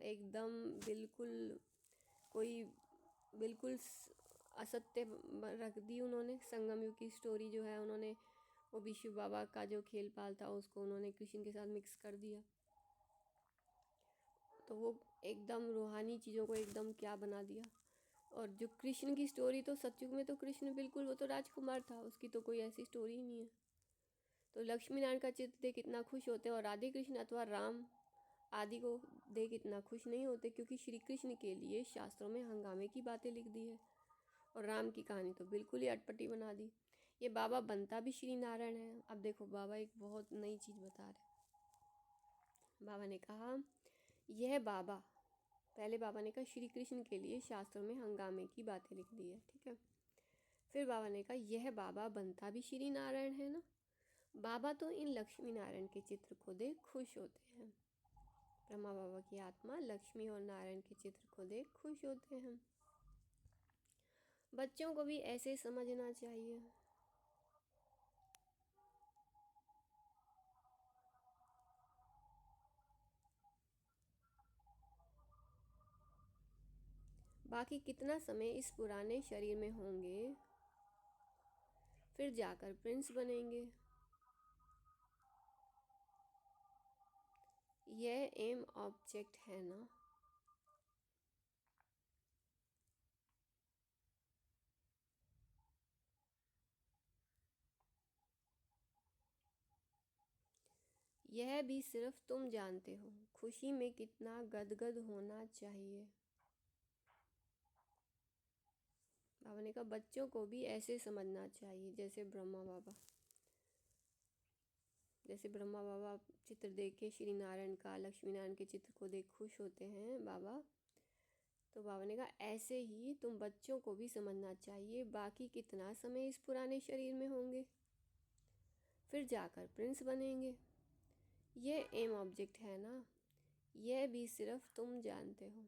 एकदम बिल्कुल कोई बिल्कुल असत्य रख दी उन्होंने। संगम युग की स्टोरी जो है उन्होंने वो विष्णु बाबा का जो खेल पाल था उसको उन्होंने कृष्ण के साथ मिक्स कर दिया, तो वो एकदम रूहानी चीज़ों को एकदम क्या बना दिया। और जो कृष्ण की स्टोरी तो सतयुग में तो कृष्ण बिल्कुल वो तो राजकुमार था, उसकी तो कोई ऐसी स्टोरी ही नहीं है। तो लक्ष्मी नारायण का चित्र देख इतना खुश होते हैं, और राधे कृष्ण अथवा राम आदि को देख इतना खुश नहीं होते, क्योंकि श्री कृष्ण के लिए शास्त्रों में हंगामे की बातें लिख दी है और राम की कहानी तो बिल्कुल ही अटपटी बना दी। ये बाबा बनता भी श्री नारायण है। अब देखो बाबा एक बहुत नई चीज़ बता रहे। बाबा ने कहा यह बाबा पहले बाबा ने कहा श्री कृष्ण के लिए शास्त्रों में हंगामे की बातें लिख दी है, ठीक है। फिर बाबा ने कहा यह बाबा बनता भी श्री नारायण है ना, बाबा तो इन लक्ष्मी नारायण के चित्र को देख खुश होते हैं। ब्रह्मा बाबा की आत्मा लक्ष्मी और नारायण के चित्र को देख खुश होते हैं। बच्चों को भी ऐसे समझना चाहिए। बाकी कितना समय इस पुराने शरीर में होंगे, फिर जाकर प्रिंस बनेंगे। यह एम ऑब्जेक्ट है ना। यह भी सिर्फ तुम जानते हो, खुशी में कितना गदगद होना चाहिए। बाबा ने कहा बच्चों को भी ऐसे समझना चाहिए जैसे ब्रह्मा बाबा चित्र देख के श्री नारायण का, लक्ष्मी नारायण के चित्र को देख खुश होते हैं बाबा। तो बाबा ने कहा ऐसे ही तुम बच्चों को भी समझना चाहिए, बाकी कितना समय इस पुराने शरीर में होंगे, फिर जाकर प्रिंस बनेंगे। यह एम ऑब्जेक्ट है ना, यह भी सिर्फ तुम जानते हो,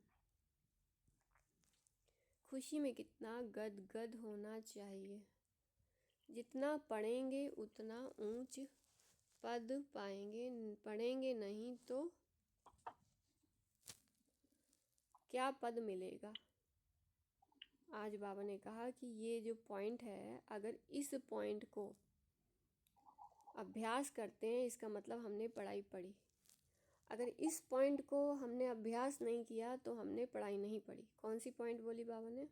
खुशी में कितना गदगद होना चाहिए। जितना पढ़ेंगे उतना ऊंच पद पाएंगे, पढ़ेंगे नहीं तो क्या पद मिलेगा। आज बाबा ने कहा कि ये जो पॉइंट है, अगर इस पॉइंट को अभ्यास करते हैं इसका मतलब हमने पढ़ाई पढ़ी। अगर इस पॉइंट को हमने अभ्यास नहीं किया तो हमने पढ़ाई नहीं पढ़ी। कौन सी पॉइंट बोली बाबा ने?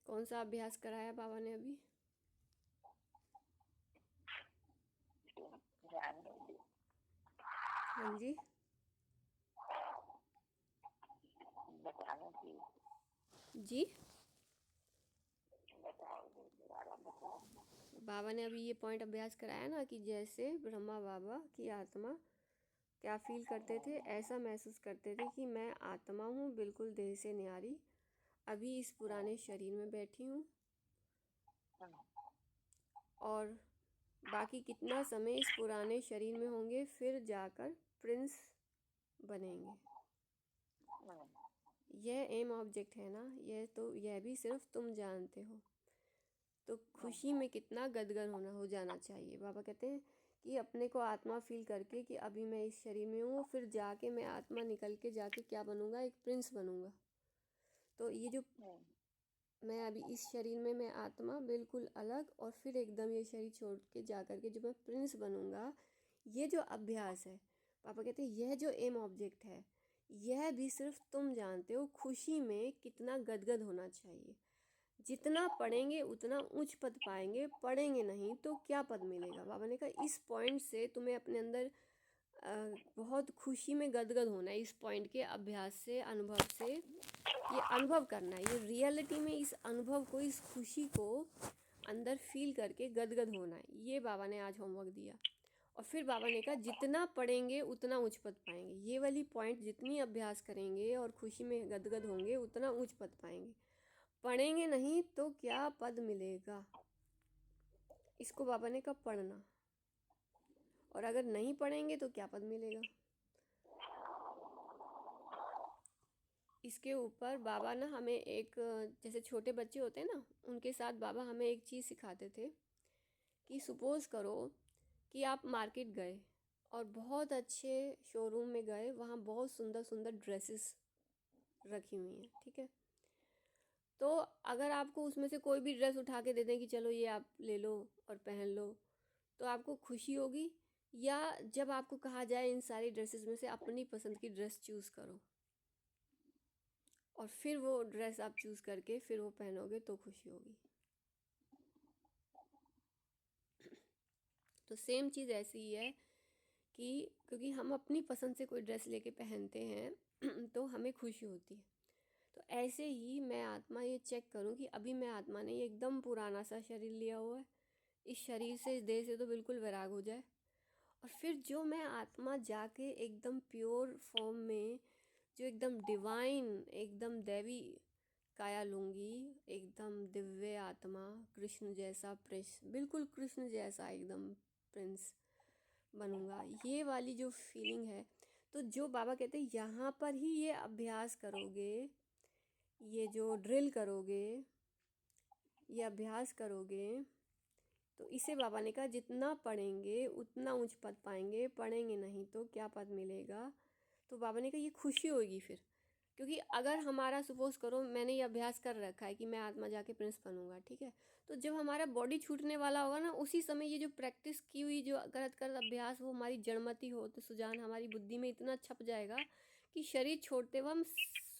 कौन सा अभ्यास कराया बाबा ने अभी? हाँ जी, जी बाबा ने अभी ये पॉइंट अभ्यास कराया ना कि जैसे ब्रह्मा बाबा की आत्मा क्या फील करते थे, ऐसा महसूस करते थे कि मैं आत्मा हूँ, बिल्कुल देह से न्यारी, अभी इस पुराने शरीर में बैठी हूँ और बाकी कितना समय इस पुराने शरीर में होंगे, फिर जाकर प्रिंस बनेंगे। यह एम ऑब्जेक्ट है ना, यह भी सिर्फ तुम जानते हो। तो खुशी में कितना गदगद हो जाना चाहिए। बाबा कहते हैं कि अपने को आत्मा फील करके कि अभी मैं इस शरीर में हूँ, फिर जाके मैं आत्मा निकल के जाके क्या बनूंगा, एक प्रिंस बनूंगा। तो ये जो मैं अभी इस शरीर में, मैं आत्मा बिल्कुल अलग, और फिर एकदम ये शरीर छोड़ के जा कर के जो मैं प्रिंस बनूंगा, ये जो अभ्यास है, पापा कहते हैं यह जो एम ऑब्जेक्ट है, यह भी सिर्फ तुम जानते हो, खुशी में कितना गदगद होना चाहिए। जितना पढ़ेंगे उतना उच्च पद पाएंगे, पढ़ेंगे नहीं तो क्या पद मिलेगा। बाबा ने कहा इस पॉइंट से तुम्हें अपने अंदर बहुत खुशी में गदगद होना है। इस पॉइंट के अभ्यास से, अनुभव से ये अनुभव करना है, ये रियलिटी में इस अनुभव को, इस खुशी को अंदर फील करके गदगद होना है। ये बाबा ने आज होमवर्क दिया। और फिर बाबा ने कहा जितना पढ़ेंगे उतना उच्च पद पाएंगे। ये वाली पॉइंट जितनी अभ्यास करेंगे और खुशी में गदगद होंगे उतना उच्च पद पाएंगे। पढ़ेंगे नहीं तो क्या पद मिलेगा। इसको बाबा ने कहा पढ़ना, और अगर नहीं पढ़ेंगे तो क्या पद मिलेगा। इसके ऊपर बाबा ना हमें एक, जैसे छोटे बच्चे होते हैं ना, उनके साथ बाबा हमें एक चीज़ सिखाते थे कि सपोज़ करो कि आप मार्केट गए और बहुत अच्छे शोरूम में गए, वहाँ बहुत सुंदर सुंदर ड्रेसेस रखी हुई हैं, ठीक है। तो अगर आपको उसमें से कोई भी ड्रेस उठा के दे दें कि चलो ये आप ले लो और पहन लो, तो आपको खुशी होगी? या जब आपको कहा जाए इन सारी ड्रेसेस में से अपनी पसंद की ड्रेस चूज़ करो, और फिर वो ड्रेस आप चूज़ करके फिर वो पहनोगे, तो खुशी होगी। तो सेम चीज़ ऐसी ही है कि क्योंकि हम अपनी पसंद से कोई ड्रेस लेके पहनते हैं तो हमें खुशी होती है। तो ऐसे ही मैं आत्मा ये चेक करूं कि अभी मैं आत्मा नहीं, एकदम पुराना सा शरीर लिया हुआ है, इस शरीर से, इस देह से तो बिल्कुल वैराग हो जाए, और फिर जो मैं आत्मा जाके एकदम प्योर फॉर्म में, जो एकदम डिवाइन, एकदम दैवी काया लूँगी, एकदम दिव्य आत्मा, कृष्ण जैसा प्रिंस, बिल्कुल कृष्ण जैसा एकदम प्रिंस बनूंगा, ये वाली जो फीलिंग है। तो जो बाबा कहते हैं यहाँ पर ही ये अभ्यास करोगे, ये जो ड्रिल करोगे, ये अभ्यास करोगे, तो इसे बाबा ने कहा जितना पढ़ेंगे उतना उच्च पद पाएंगे, पढ़ेंगे नहीं तो क्या पद मिलेगा। तो बाबा ने कहा ये खुशी होगी फिर, क्योंकि अगर हमारा सपोज करो मैंने ये अभ्यास कर रखा है कि मैं आत्मा जाके प्रिंस बनूंगा, ठीक है, तो जब हमारा बॉडी छूटने वाला होगा ना, उसी समय ये जो प्रैक्टिस की हुई जो गलत गलत अभ्यास वो हमारी जड़मती हो तो सुजान हमारी बुद्धि में इतना छप जाएगा कि शरीर छोड़ते हुए हम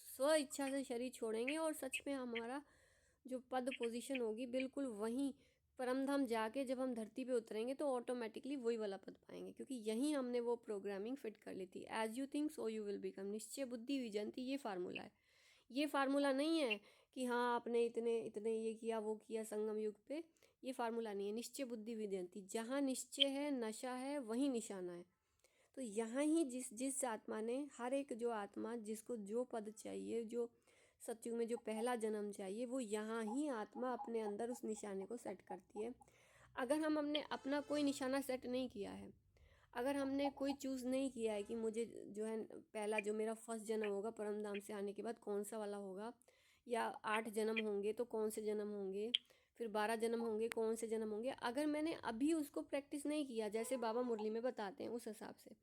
स्व इच्छा से शरीर छोड़ेंगे और सच में हमारा जो पद पोजीशन होगी बिल्कुल वहीं परमधाम जाके जब हम धरती पे उतरेंगे तो ऑटोमेटिकली वही वाला पद पाएंगे, क्योंकि यहीं हमने वो प्रोग्रामिंग फिट कर ली थी। As you think so you will become, निश्चय बुद्धि विजंती, ये फार्मूला है। ये फार्मूला नहीं है कि हाँ आपने इतने इतने ये किया वो किया संगम युग पे, ये फार्मूला नहीं है। निश्चय बुद्धि विजंती, जहाँ निश्चय है नशा है वहीं निशाना है। तो यहाँ ही जिस जिस आत्मा ने, हर एक जो आत्मा जिसको जो पद चाहिए, जो सत्युग में जो पहला जन्म चाहिए, वो यहाँ ही आत्मा अपने अंदर उस निशाने को सेट करती है। अगर हम हमने अपना कोई निशाना सेट नहीं किया है, अगर हमने कोई चूज़ नहीं किया है कि मुझे जो है पहला जो मेरा फर्स्ट जन्म होगा परमधाम से आने के बाद कौन सा वाला होगा, या 8 जन्म होंगे तो कौन से जन्म होंगे, फिर 12 जन्म होंगे कौन से जन्म होंगे, अगर मैंने अभी उसको प्रैक्टिस नहीं किया जैसे बाबा मुरली में बताते हैं उस हिसाब से,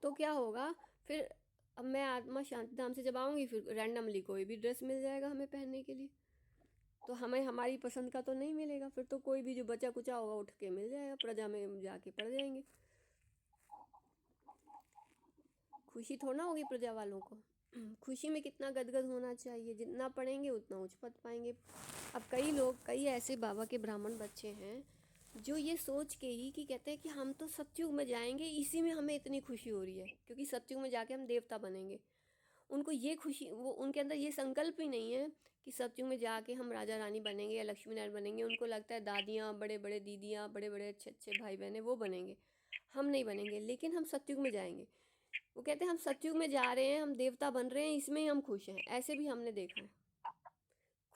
तो क्या होगा फिर। अब मैं आत्मा शांति धाम से जब आऊँगी फिर रैंडमली कोई भी ड्रेस मिल जाएगा हमें पहनने के लिए, तो हमें हमारी पसंद का तो नहीं मिलेगा, फिर तो कोई भी जो बचा कुचा होगा उठ के मिल जाएगा, प्रजा में जाके पड़ जाएंगे। खुशी थोड़ा होगी प्रजा वालों को। खुशी में कितना गदगद होना चाहिए, जितना पढ़ेंगे उतना उच्च पद पाएंगे। अब कई लोग, कई ऐसे बाबा के ब्राह्मण बच्चे हैं जो ये सोच के ही कि कहते हैं कि हम तो सतयुग में जाएंगे, इसी में हमें इतनी खुशी हो रही है क्योंकि सतयुग में जाके हम देवता बनेंगे। उनको ये खुशी, वो उनके अंदर ये संकल्प ही नहीं है कि सतयुग में जाके हम राजा रानी बनेंगे या लक्ष्मी नारायण बनेंगे। उनको लगता है दादियाँ, बड़े बड़े दीदियाँ, बड़े बड़े अच्छे अच्छे भाई बहन वो बनेंगे, हम नहीं बनेंगे, लेकिन हम सतयुग में जाएंगे। वो कहते हैं हम सतयुग में जा रहे हैं, हम देवता बन रहे हैं, इसमें ही हम खुश हैं। ऐसे भी हमने देखा है,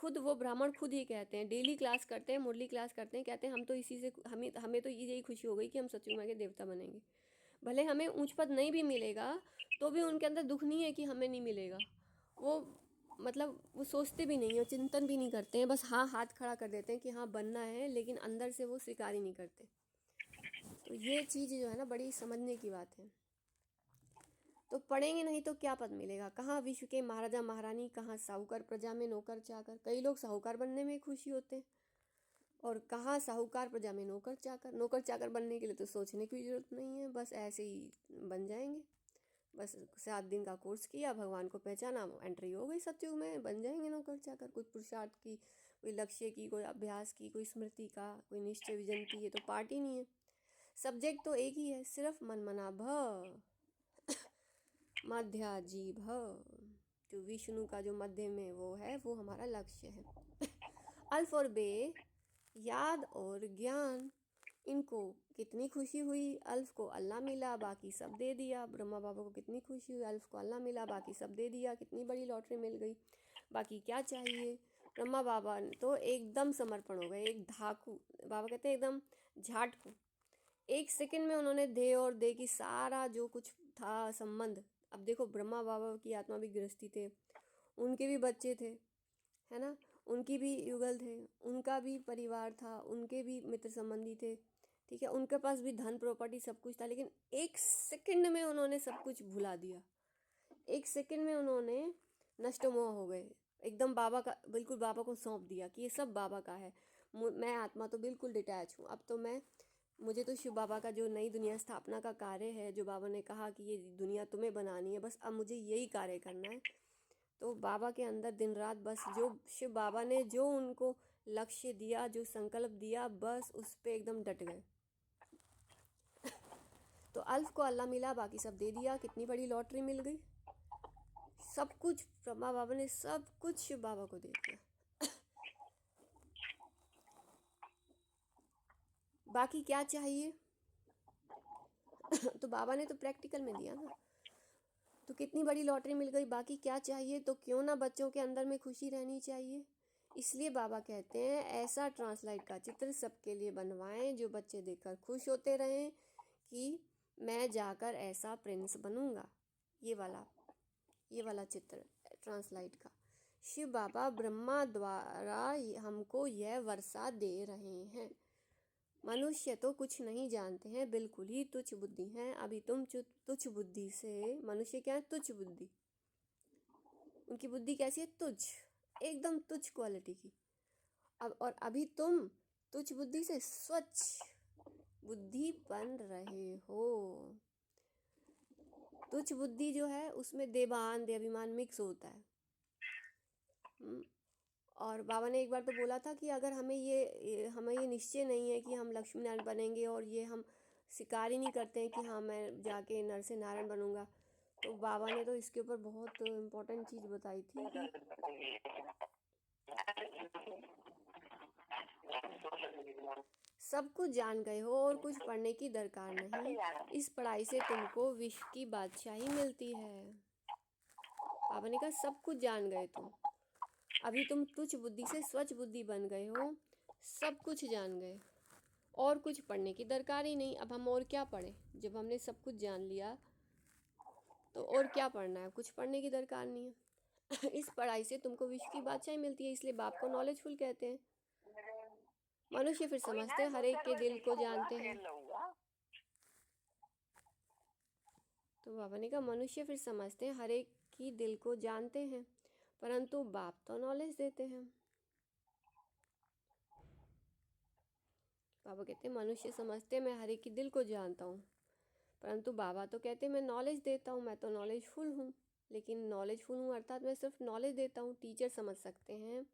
खुद वो ब्राह्मण खुद ही कहते हैं, डेली क्लास करते हैं, मुरली क्लास करते हैं, कहते हैं हम तो इसी से, हमें हमें तो यही खुशी हो गई कि हम सतयुग में के देवता बनेंगे। भले हमें ऊंच पद नहीं भी मिलेगा तो भी उनके अंदर दुख नहीं है कि हमें नहीं मिलेगा। वो मतलब वो सोचते भी नहीं है, चिंतन भी नहीं करते हैं, बस हाँ हाथ खड़ा कर देते हैं कि हाँ बनना है, लेकिन अंदर से वो स्वीकार ही नहीं करते। तो ये चीज़ जो है ना बड़ी समझने की बात है। तो पढ़ेंगे नहीं तो क्या पद मिलेगा। कहाँ विश्व के महाराजा महारानी, कहाँ साहूकार प्रजा में नौकर चाकर। कई लोग साहूकार बनने में खुशी होते हैं, और कहाँ साहूकार प्रजा में नौकर चाकर। नौकर चाकर बनने के लिए तो सोचने की जरूरत नहीं है, बस ऐसे ही बन जाएंगे। बस 7 दिन का कोर्स किया, भगवान को पहचाना, एंट्री हो गई सतयुग में, बन जाएंगे नौकर चाकर। कुछ पुरुषार्थ की, कोई लक्ष्य की, कोई अभ्यास की, कोई स्मृति का, कोई निश्चय विजन की, ये तो पार्ट ही नहीं है। सब्जेक्ट तो एक ही है, सिर्फ मन मना भ मध्याजी भ, जो विष्णु का जो मध्य में वो है, वो हमारा लक्ष्य है। अल्फ और बे, याद और ज्ञान, इनको कितनी खुशी हुई। अल्फ को अल्लाह मिला, बाकी सब दे दिया। ब्रह्मा बाबा को कितनी खुशी हुई, अल्फ को अल्लाह मिला, बाकी सब दे दिया। कितनी बड़ी लॉटरी मिल गई, बाकी क्या चाहिए। ब्रह्मा बाबा तो एकदम समर्पण हो गए, एक धाकू, बाबा कहते हैं एकदम झाटकू। 1 सेकंड में उन्होंने दे और दे की सारा जो कुछ था संबंध। अब देखो ब्रह्मा बाबा की आत्मा भी गृहस्थी थे, उनके भी बच्चे थे, है ना, उनकी भी युगल थे, उनका भी परिवार था, उनके भी मित्र संबंधी थे, ठीक है, उनके पास भी धन प्रॉपर्टी सब कुछ था, लेकिन 1 सेकंड में उन्होंने सब कुछ भुला दिया। 1 सेकंड में उन्होंने नष्टमोह हो गए, एकदम बाबा का, बिल्कुल बाबा को सौंप दिया कि ये सब बाबा का है। मैं आत्मा तो बिल्कुल डिटैच हूँ, अब तो मुझे तो शिव बाबा का जो नई दुनिया स्थापना का कार्य है, जो बाबा ने कहा कि ये दुनिया तुम्हें बनानी है, बस अब मुझे यही कार्य करना है। तो बाबा के अंदर दिन रात बस जो शिव बाबा ने जो उनको लक्ष्य दिया, जो संकल्प दिया, बस उस पे एकदम डट गए। तो अल्फ को अल्लाह मिला, बाकी सब दे दिया। कितनी बड़ी लॉटरी मिल गई, सब कुछ ब्रह्मा बाबा ने सब कुछ शिव बाबा को दे दिया। बाकी क्या चाहिए, तो बाबा ने तो प्रैक्टिकल में दिया ना। तो कितनी बड़ी लॉटरी मिल गई, बाकी क्या चाहिए। तो क्यों ना बच्चों के अंदर में खुशी रहनी चाहिए। इसलिए बाबा कहते हैं ऐसा ट्रांसलाइट का चित्र सबके लिए बनवाएं जो बच्चे देखकर खुश होते रहें कि मैं जाकर ऐसा प्रिंस बनूंगा। ये वाला चित्र ट्रांसलाइट का। शिव बाबा ब्रह्मा द्वारा हमको यह वर्षा दे रहे हैं। मनुष्य तो कुछ नहीं जानते हैं, बिल्कुल ही तुच्छ बुद्धि हैं। अभी तुम तुच्छ बुद्धि से, मनुष्य क्या है, तुच्छ बुद्धि। उनकी बुद्धि कैसी है, तुच्छ, एकदम तुच्छ क्वालिटी की। और अभी तुम तुच्छ बुद्धि से स्वच्छ बुद्धि बन रहे हो। तुच्छ बुद्धि जो है उसमें देवान देवाभिमान मिक्स होता है। और बाबा ने एक बार तो बोला था कि अगर हमें ये निश्चय नहीं है कि हम लक्ष्मी नारायण बनेंगे, और ये हम स्वीकार ही नहीं करते हैं कि हाँ मैं जाके नर से नारायण बनूंगा, तो बाबा ने तो इसके ऊपर बहुत इम्पोर्टेंट चीज़ बताई थी कि सब कुछ जान गए हो और कुछ पढ़ने की दरकार नहीं। इस पढ़ाई से तुमको विश्व की बादशाही मिलती है। बाबा ने कहा सब कुछ जान गए तुम, अभी तुम तुच्छ बुद्धि से स्वच्छ बुद्धि बन गए हो, सब कुछ जान गए, और कुछ पढ़ने की दरकार ही नहीं। अब हम और क्या पढ़ें, जब हमने सब कुछ जान लिया तो और क्या पढ़ना है, कुछ पढ़ने की दरकार नहीं है। इस पढ़ाई से तुमको विश्व की बादशाही मिलती है, इसलिए बाप को नॉलेजफुल कहते हैं। मनुष्य फिर समझते हैं हर एक के दिल को जानते हैं। तो बाबा ने कहा मनुष्य फिर समझते हैं हर एक की दिल को जानते हैं, परंतु बाप तो नॉलेज देते हैं। बाबा कहते हैं मनुष्य समझते हैं मैं हर एक की दिल को जानता हूँ, परंतु बाबा तो कहते हैं मैं नॉलेज देता हूँ, मैं तो नॉलेजफुल हूँ। लेकिन नॉलेजफुल हूँ अर्थात मैं सिर्फ नॉलेज देता हूँ। टीचर समझ सकते हैं,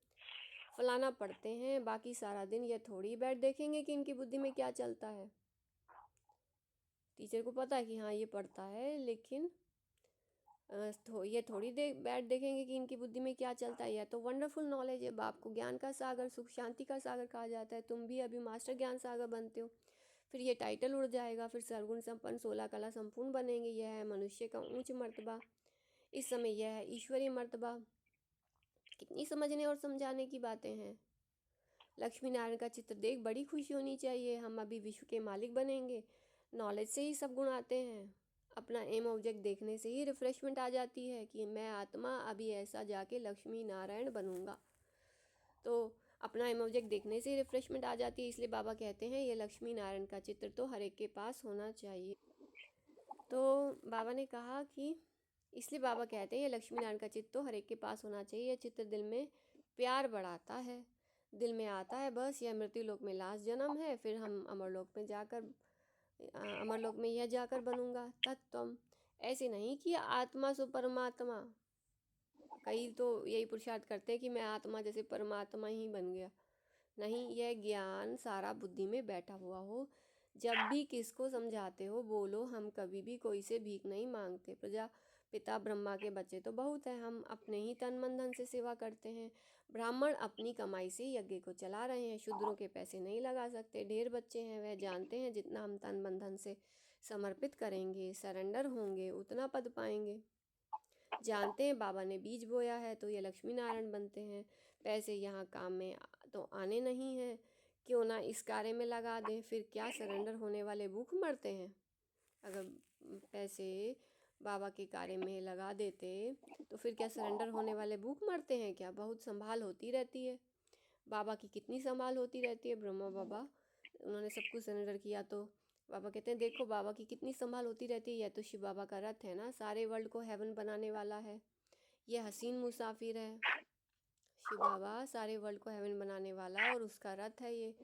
फलाना पढ़ते हैं, बाकी सारा दिन ये थोड़ी बैठ देखेंगे कि इनकी बुद्धि में क्या चलता है। टीचर को पता है कि हाँ ये पढ़ता है, लेकिन ये थोड़ी बैठ देखेंगे कि इनकी बुद्धि में क्या चलता है। यह तो वंडरफुल नॉलेज है। बाप को ज्ञान का सागर, सुख शांति का सागर कहा जाता है। तुम भी अभी मास्टर ज्ञान सागर बनते हो, फिर ये टाइटल उड़ जाएगा, फिर सर्वगुण संपन्न 16 कला संपूर्ण बनेंगे। यह है मनुष्य का ऊंच मर्तबा, इस समय यह है ईश्वरीय मर्तबा। कितनी समझने और समझाने की बातें हैं। लक्ष्मी नारायण का चित्र देख बड़ी खुशी होनी चाहिए। हम अभी विश्व के मालिक बनेंगे। नॉलेज से ही सब गुण आते हैं। अपना एम ऑब्जेक्ट देखने से ही रिफ्रेशमेंट आ जाती है कि मैं आत्मा अभी ऐसा जाके लक्ष्मी नारायण बनूंगा। तो अपना एम ऑब्जेक्ट देखने से ही रिफ्रेशमेंट आ जाती है। इसलिए बाबा कहते हैं ये लक्ष्मी नारायण का चित्र तो हर एक के पास होना चाहिए। तो बाबा ने कहा कि इसलिए बाबा कहते हैं ये लक्ष्मी नारायण का चित्र तो हर एक के पास होना चाहिए। यह चित्र दिल में प्यार बढ़ाता है, दिल में आता है बस यह मृत्यु लोक में लास्ट जन्म है, फिर हम अमरलोक में यह जाकर बनूंगा तत्त्वम। ऐसे नहीं कि आत्मा सो परमात्मा। कई तो यही पुरुषार्थ करते हैं कि मैं आत्मा जैसे परमात्मा ही बन गया। नहीं, यह ज्ञान सारा बुद्धि में बैठा हुआ हो। जब भी किसको समझाते हो बोलो हम कभी भी कोई से भीख नहीं मांगते। पिता ब्रह्मा के बच्चे तो बहुत हैं, हम अपने ही तन मन धन से सेवा करते हैं। ब्राह्मण अपनी कमाई से यज्ञ को चला रहे हैं, शूद्रों के पैसे नहीं लगा सकते। ढेर बच्चे हैं, वह जानते हैं जितना हम तन मन धन से समर्पित करेंगे, सरेंडर होंगे, उतना पद पाएंगे। जानते हैं बाबा ने बीज बोया है तो ये लक्ष्मी नारायण बनते हैं। पैसे यहाँ काम में तो आने नहीं हैं, क्यों ना इस कार्य में लगा दें। फिर क्या सरेंडर होने वाले भूख मरते हैं? अगर पैसे बाबा के कार्य में लगा देते तो फिर क्या सरेंडर होने वाले भूख मरते हैं क्या? बहुत संभाल होती रहती है। बाबा की कितनी संभाल होती रहती है। ब्रह्मा बाबा उन्होंने सब कुछ सरेंडर किया तो बाबा कहते हैं देखो बाबा की कितनी संभाल होती रहती है। यह तो शिव बाबा का रथ है ना, सारे वर्ल्ड को हेवन बनाने वाला है। यह हसीन मुसाफिर है। शिव बाबा सारे वर्ल्ड को हेवन बनाने वाला है और उसका रथ है ये।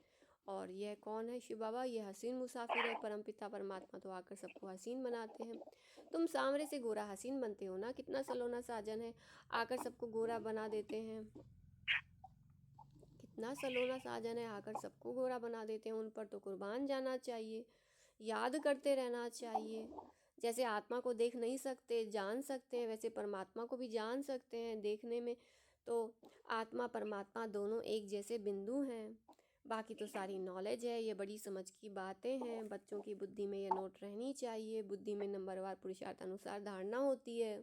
और यह कौन है? शिव बाबा। यह हसीन मुसाफिर है। परमपिता परमात्मा तो आकर सबको हसीन बनाते हैं। तुम सांवरे से गोरा हसीन बनते हो ना, कितना सलोना साजन है, आकर सबको गोरा बना देते हैं। कितना सलोना साजन है, आकर सबको गोरा बना देते हैं। उन पर तो कुर्बान जाना चाहिए, याद करते रहना चाहिए। जैसे आत्मा को देख नहीं सकते, जान सकते हैं, वैसे परमात्मा को भी जान सकते हैं। देखने में तो आत्मा परमात्मा दोनों एक जैसे बिंदु हैं। बाकी तो सारी नॉलेज है, ये बड़ी समझ की बातें हैं, बच्चों की बुद्धि में ये नोट रहनी चाहिए। बुद्धि में नंबरवार पुरुषार्थ अनुसार धारणा होती है।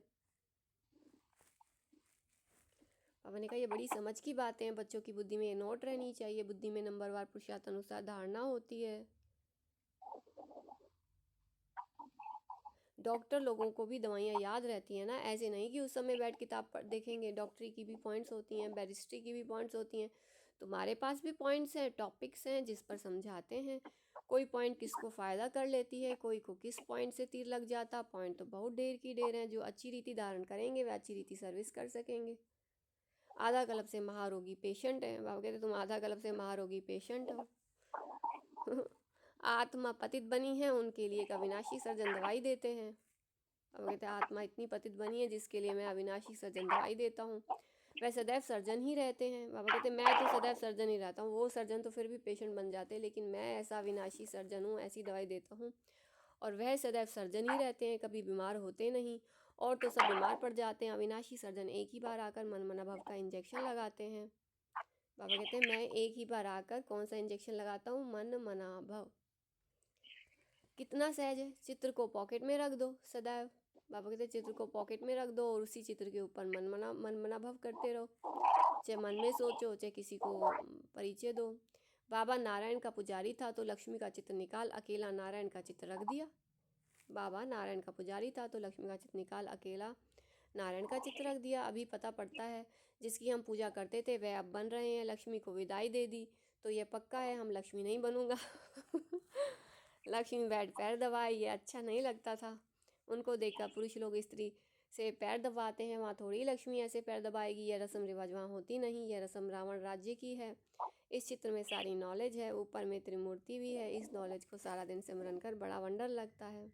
पापा ने कहा ये बड़ी समझ की बातें हैं, बच्चों की बुद्धि में ये नोट रहनी चाहिए, बुद्धि में नंबरवार पुरुषार्थ अनुसार धारणा होती है। डॉक्टर लोगों को भी दवाइयाँ याद रहती हैं ना, ऐसे नहीं कि उस समय बैठ किताब पढ़ देखेंगे। डॉक्टरी की भी पॉइंट्स होती हैं, बैरिस्ट्री की भी पॉइंट्स होती हैं। तुम्हारे पास भी पॉइंट्स हैं, टॉपिक्स हैं जिस पर समझाते हैं। कोई पॉइंट किसको फ़ायदा कर लेती है, कोई को किस पॉइंट से तीर लग जाता। पॉइंट तो बहुत ढेर की ढेर हैं। जो अच्छी रीति धारण करेंगे वे अच्छी रीति सर्विस कर सकेंगे। आधा कल्प से महारोगी पेशेंट है, बाबा कहते तुम आधा कल्प से महारोगी पेशेंट हो। आत्मा पतित बनी है, उनके लिए एक अविनाशी सर्जन दवाई देते हैं। बाबा कहते हैं आत्मा इतनी पतित बनी है जिसके लिए मैं अविनाशी सर्जन दवाई देता हूँ। वह सदैव सर्जन ही रहते हैं। बाबा कहते हैं मैं तो सदैव सर्जन ही रहता हूँ, वो सर्जन तो फिर भी पेशेंट बन जाते हैं, लेकिन मैं ऐसा अविनाशी सर्जन हूँ, ऐसी दवाई देता हूँ। और वह सदैव सर्जन ही रहते हैं, कभी बीमार होते नहीं। और तो सब बीमार पड़ जाते हैं, अविनाशी सर्जन एक ही बार आकर मन मना भव का इंजेक्शन लगाते हैं। बाबा कहते हैं मैं एक ही बार आकर कौन सा इंजेक्शन लगाता हूँ, मन मना भव। कितना सहज है, चित्र को पॉकेट में रख दो सदैव। बाबा कहते चित्र को पॉकेट में रख दो और उसी चित्र के ऊपर मन मना भव करते रहो। चाहे मन में सोचो, चाहे किसी को परिचय दो। बाबा नारायण का पुजारी था तो लक्ष्मी का चित्र निकाल अकेला नारायण का चित्र रख दिया। बाबा नारायण का पुजारी था तो लक्ष्मी का चित्र निकाल अकेला नारायण का चित्र रख दिया। अभी पता पड़ता है जिसकी हम पूजा करते थे वह अब बन रहे हैं। लक्ष्मी को विदाई दे दी तो यह पक्का है हम लक्ष्मी नहीं बनूंगा। लक्ष्मी बैठ पैर दबाए, ये अच्छा नहीं लगता था। उनको देखकर पुरुष लोग स्त्री से पैर दबाते हैं, वहाँ थोड़ी लक्ष्मी ऐसे पैर दबाएगी। यह रस्म रिवाज वहाँ होती नहीं, यह रस्म रावण राज्य की है। इस चित्र में सारी नॉलेज है, ऊपर में त्रिमूर्ति भी है। इस नॉलेज को सारा दिन सिमरन कर बड़ा वंडर लगता है।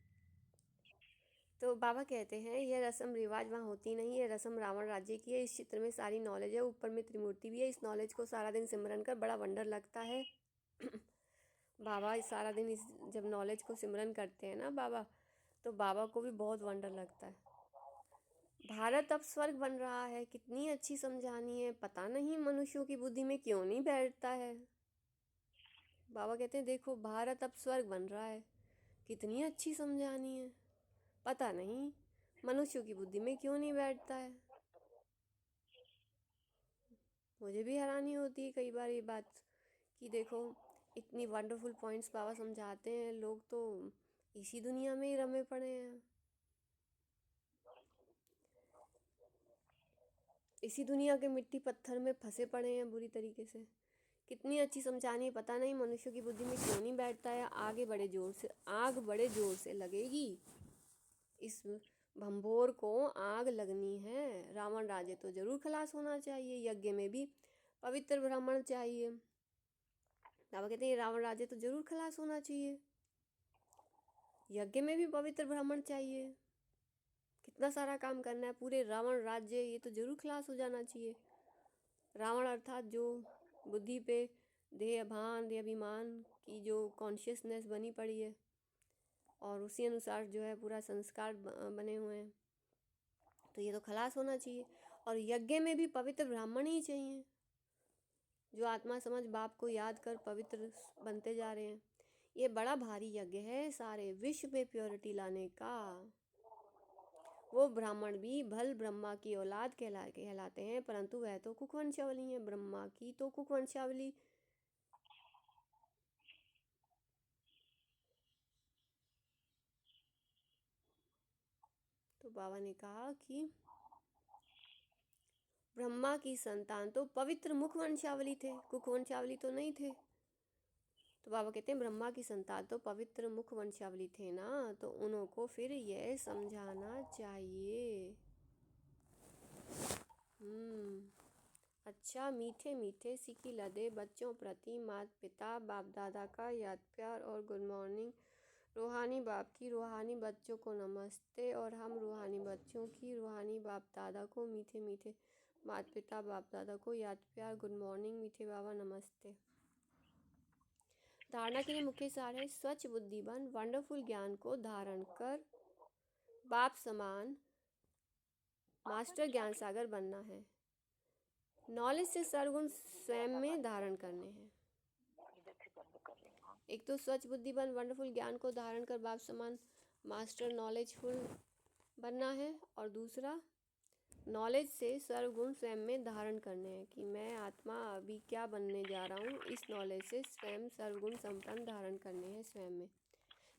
तो बाबा कहते हैं यह रस्म रिवाज वहाँ होती नहीं, यह रस्म रावण राज्य की है। इस चित्र में सारी नॉलेज है, ऊपर में त्रिमूर्ति भी है। इस नॉलेज को सारा दिन सिमरन कर बड़ा वंडर लगता है। बाबा सारा दिन इस जब नॉलेज को सिमरन करते हैं ना बाबा, तो बाबा को भी बहुत वंडर लगता है। भारत अब स्वर्ग बन रहा है, कितनी अच्छी समझानी है, पता नहीं मनुष्यों की बुद्धि में क्यों नहीं बैठता है। बाबा कहते हैं देखो भारत अब स्वर्ग बन रहा है, कितनी अच्छी समझानी है, पता नहीं मनुष्यों की बुद्धि में क्यों नहीं बैठता है। मुझे भी हैरानी होती है कई बार ये बात कि देखो इतनी वंडरफुल पॉइंट्स बाबा समझाते हैं, लोग तो इसी दुनिया में ही रमे पड़े हैं, इसी दुनिया के मिट्टी पत्थर में फंसे पड़े हैं बुरी तरीके से। कितनी अच्छी समझानी है, पता नहीं मनुष्यों की बुद्धि में क्यों नहीं बैठता है। आग बड़े जोर से लगेगी। इस भंभोर को आग लगनी है। रावण राज्य तो जरूर खलास होना चाहिए, यज्ञ में भी पवित्र ब्राह्मण चाहिए। बाबा कहते हैं रावण राज्य तो जरूर खलास होना चाहिए, यज्ञ में भी पवित्र ब्राह्मण चाहिए। कितना सारा काम करना है, पूरे रावण राज्य ये तो जरूर खलास हो जाना चाहिए। रावण अर्थात जो बुद्धि पे देह भान देह अभिमान की जो कॉन्शियसनेस बनी पड़ी है और उसी अनुसार जो है पूरा संस्कार बने हुए हैं, तो ये तो खलास होना चाहिए। और यज्ञ में भी पवित्र ब्राह्मण ही चाहिए, जो आत्मा समझ बाप को याद कर पवित्र बनते जा रहे हैं। ये बड़ा भारी यज्ञ है सारे विश्व में प्योरिटी लाने का। वो ब्राह्मण भी भल ब्रह्मा की औलाद कहलाते हैं, परंतु वह तो कुकवंशावली है, ब्रह्मा की तो कुकवंशावली। तो बाबा ने कहा कि ब्रह्मा की संतान तो पवित्र मुखवंशावली थे, कुकवंशावली तो नहीं थे। तो बाबा कहते हैं ब्रह्मा की संतान तो पवित्र मुखवंशावली थे ना, तो उनको फिर यह समझाना चाहिए। अच्छा मीठे मीठे सिकी लदे बच्चों प्रति माता पिता बाप दादा का याद प्यार और गुड मॉर्निंग। रूहानी बाप की रूहानी बच्चों को नमस्ते, और हम रूहानी बच्चों की रूहानी बाप दादा को मीठे मीठे माता पिता बाप दादा को याद प्यार गुड मॉर्निंग। मीठे बाबा नमस्ते। धारणा के लिए मुख्य सार है स्वच्छ बुद्धि बन वंडरफुल ज्ञान को धारण कर बाप समान मास्टर ज्ञान सागर बनना है। नॉलेज से सर्वगुण स्वयं में धारण करने हैं। एक तो स्वच्छ बुद्धिमान वंडरफुल ज्ञान को धारण कर बाप समान मास्टर नॉलेजफुल बनना है, और दूसरा नॉलेज से सर्वगुण स्वयं में धारण करने हैं कि मैं आत्मा अभी क्या बनने जा रहा हूँ, इस नॉलेज से स्वयं सर्वगुण संपन्न धारण करने हैं स्वयं में।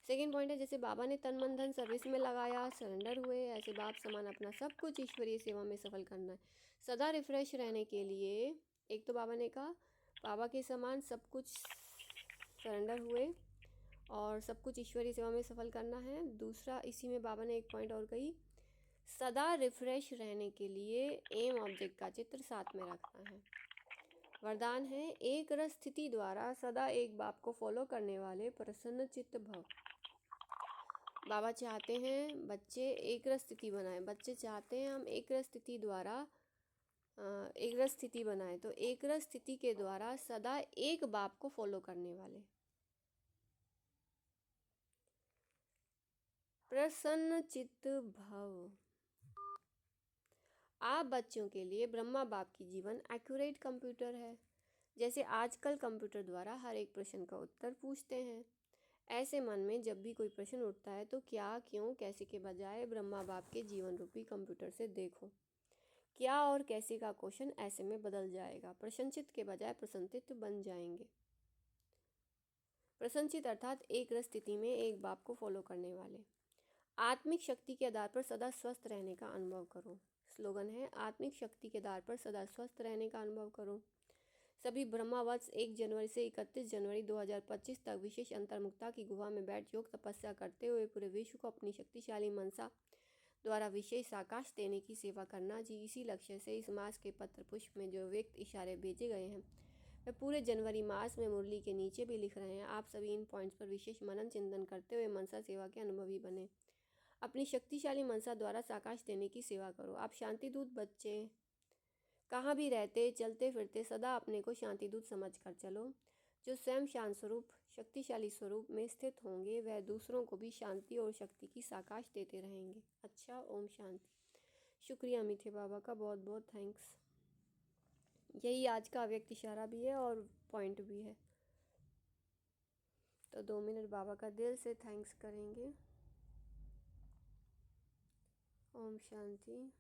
सेकेंड पॉइंट है, जैसे बाबा ने तन मन धन सर्विस में लगाया, सरेंडर हुए, ऐसे बाप समान अपना सब कुछ ईश्वरीय सेवा में सफल करना है। सदा रिफ्रेश रहने के लिए एक तो बाबा ने कहा बाबा के समान सब कुछ सरेंडर हुए और सब कुछ ईश्वरीय सेवा में सफल करना है। दूसरा इसी में बाबा ने एक पॉइंट और कही, सदा रिफ्रेश रहने के लिए एम ऑब्जेक्ट का चित्र साथ में रखना है। वरदान है, एक रस स्थिति द्वारा सदा एक बाप को फॉलो करने वाले प्रसन्न चित्त भव। बाबा चाहते हैं बच्चे एक रस स्थिति बनाएं, बच्चे चाहते हैं हम एक रस स्थिति द्वारा एक रस स्थिति बनाएं, तो एक रस स्थिति के द्वारा सदा एक बाप को फॉलो करने वाले प्रसन्न चित्त भव। आप बच्चों के लिए ब्रह्मा बाप की जीवन एक्यूरेट कंप्यूटर है। जैसे आजकल कंप्यूटर द्वारा हर एक प्रश्न का उत्तर पूछते हैं, ऐसे मन में जब भी कोई प्रश्न उठता है तो क्या, क्यों, कैसे के बजाय ब्रह्मा बाप के जीवन रूपी कंप्यूटर से देखो। क्या और कैसे का क्वेश्चन ऐसे में बदल जाएगा, प्रशंसित के बजाय प्रशंसित बन जाएंगे। प्रशंसित अर्थात एक रस स्थिति में एक बाप को फॉलो करने वाले। आत्मिक शक्ति के आधार पर सदा स्वस्थ रहने का अनुभव करो। स्लोगन है, आत्मिक शक्ति के आधार पर सदा स्वस्थ रहने का अनुभव करो। सभी ब्रह्मावत्स 1 जनवरी से 31 जनवरी 2025 तक विशेष अंतर्मुक्ता की गुफा में बैठ योग तपस्या करते हुए पूरे विश्व को अपनी शक्तिशाली मनसा द्वारा विशेष आकाश देने की सेवा करना जी। इसी लक्ष्य से इस मास के पत्र पुष्प में जो व्यक्त इशारे भेजे गए हैं वे पूरे जनवरी मास में मुरली के नीचे भी लिख रहे हैं। आप सभी इन पॉइंट्स पर विशेष मनन चिंतन करते हुए मनसा सेवा के अनुभवी बने। अपनी शक्तिशाली मनसा द्वारा साकाश देने की सेवा करो। आप शांतिदूत बच्चे कहाँ भी रहते, चलते फिरते सदा अपने को शांतिदूत समझ कर चलो। जो स्वयं शांत स्वरूप शक्तिशाली स्वरूप में स्थित होंगे वह दूसरों को भी शांति और शक्ति की साकाश देते रहेंगे। अच्छा, ओम शांति। शुक्रिया मीठे बाबा का, बहुत बहुत थैंक्स। यही आज का अव्यक्त इशारा भी है और पॉइंट भी है, तो 2 मिनट बाबा का दिल से थैंक्स करेंगे। ओम शांति।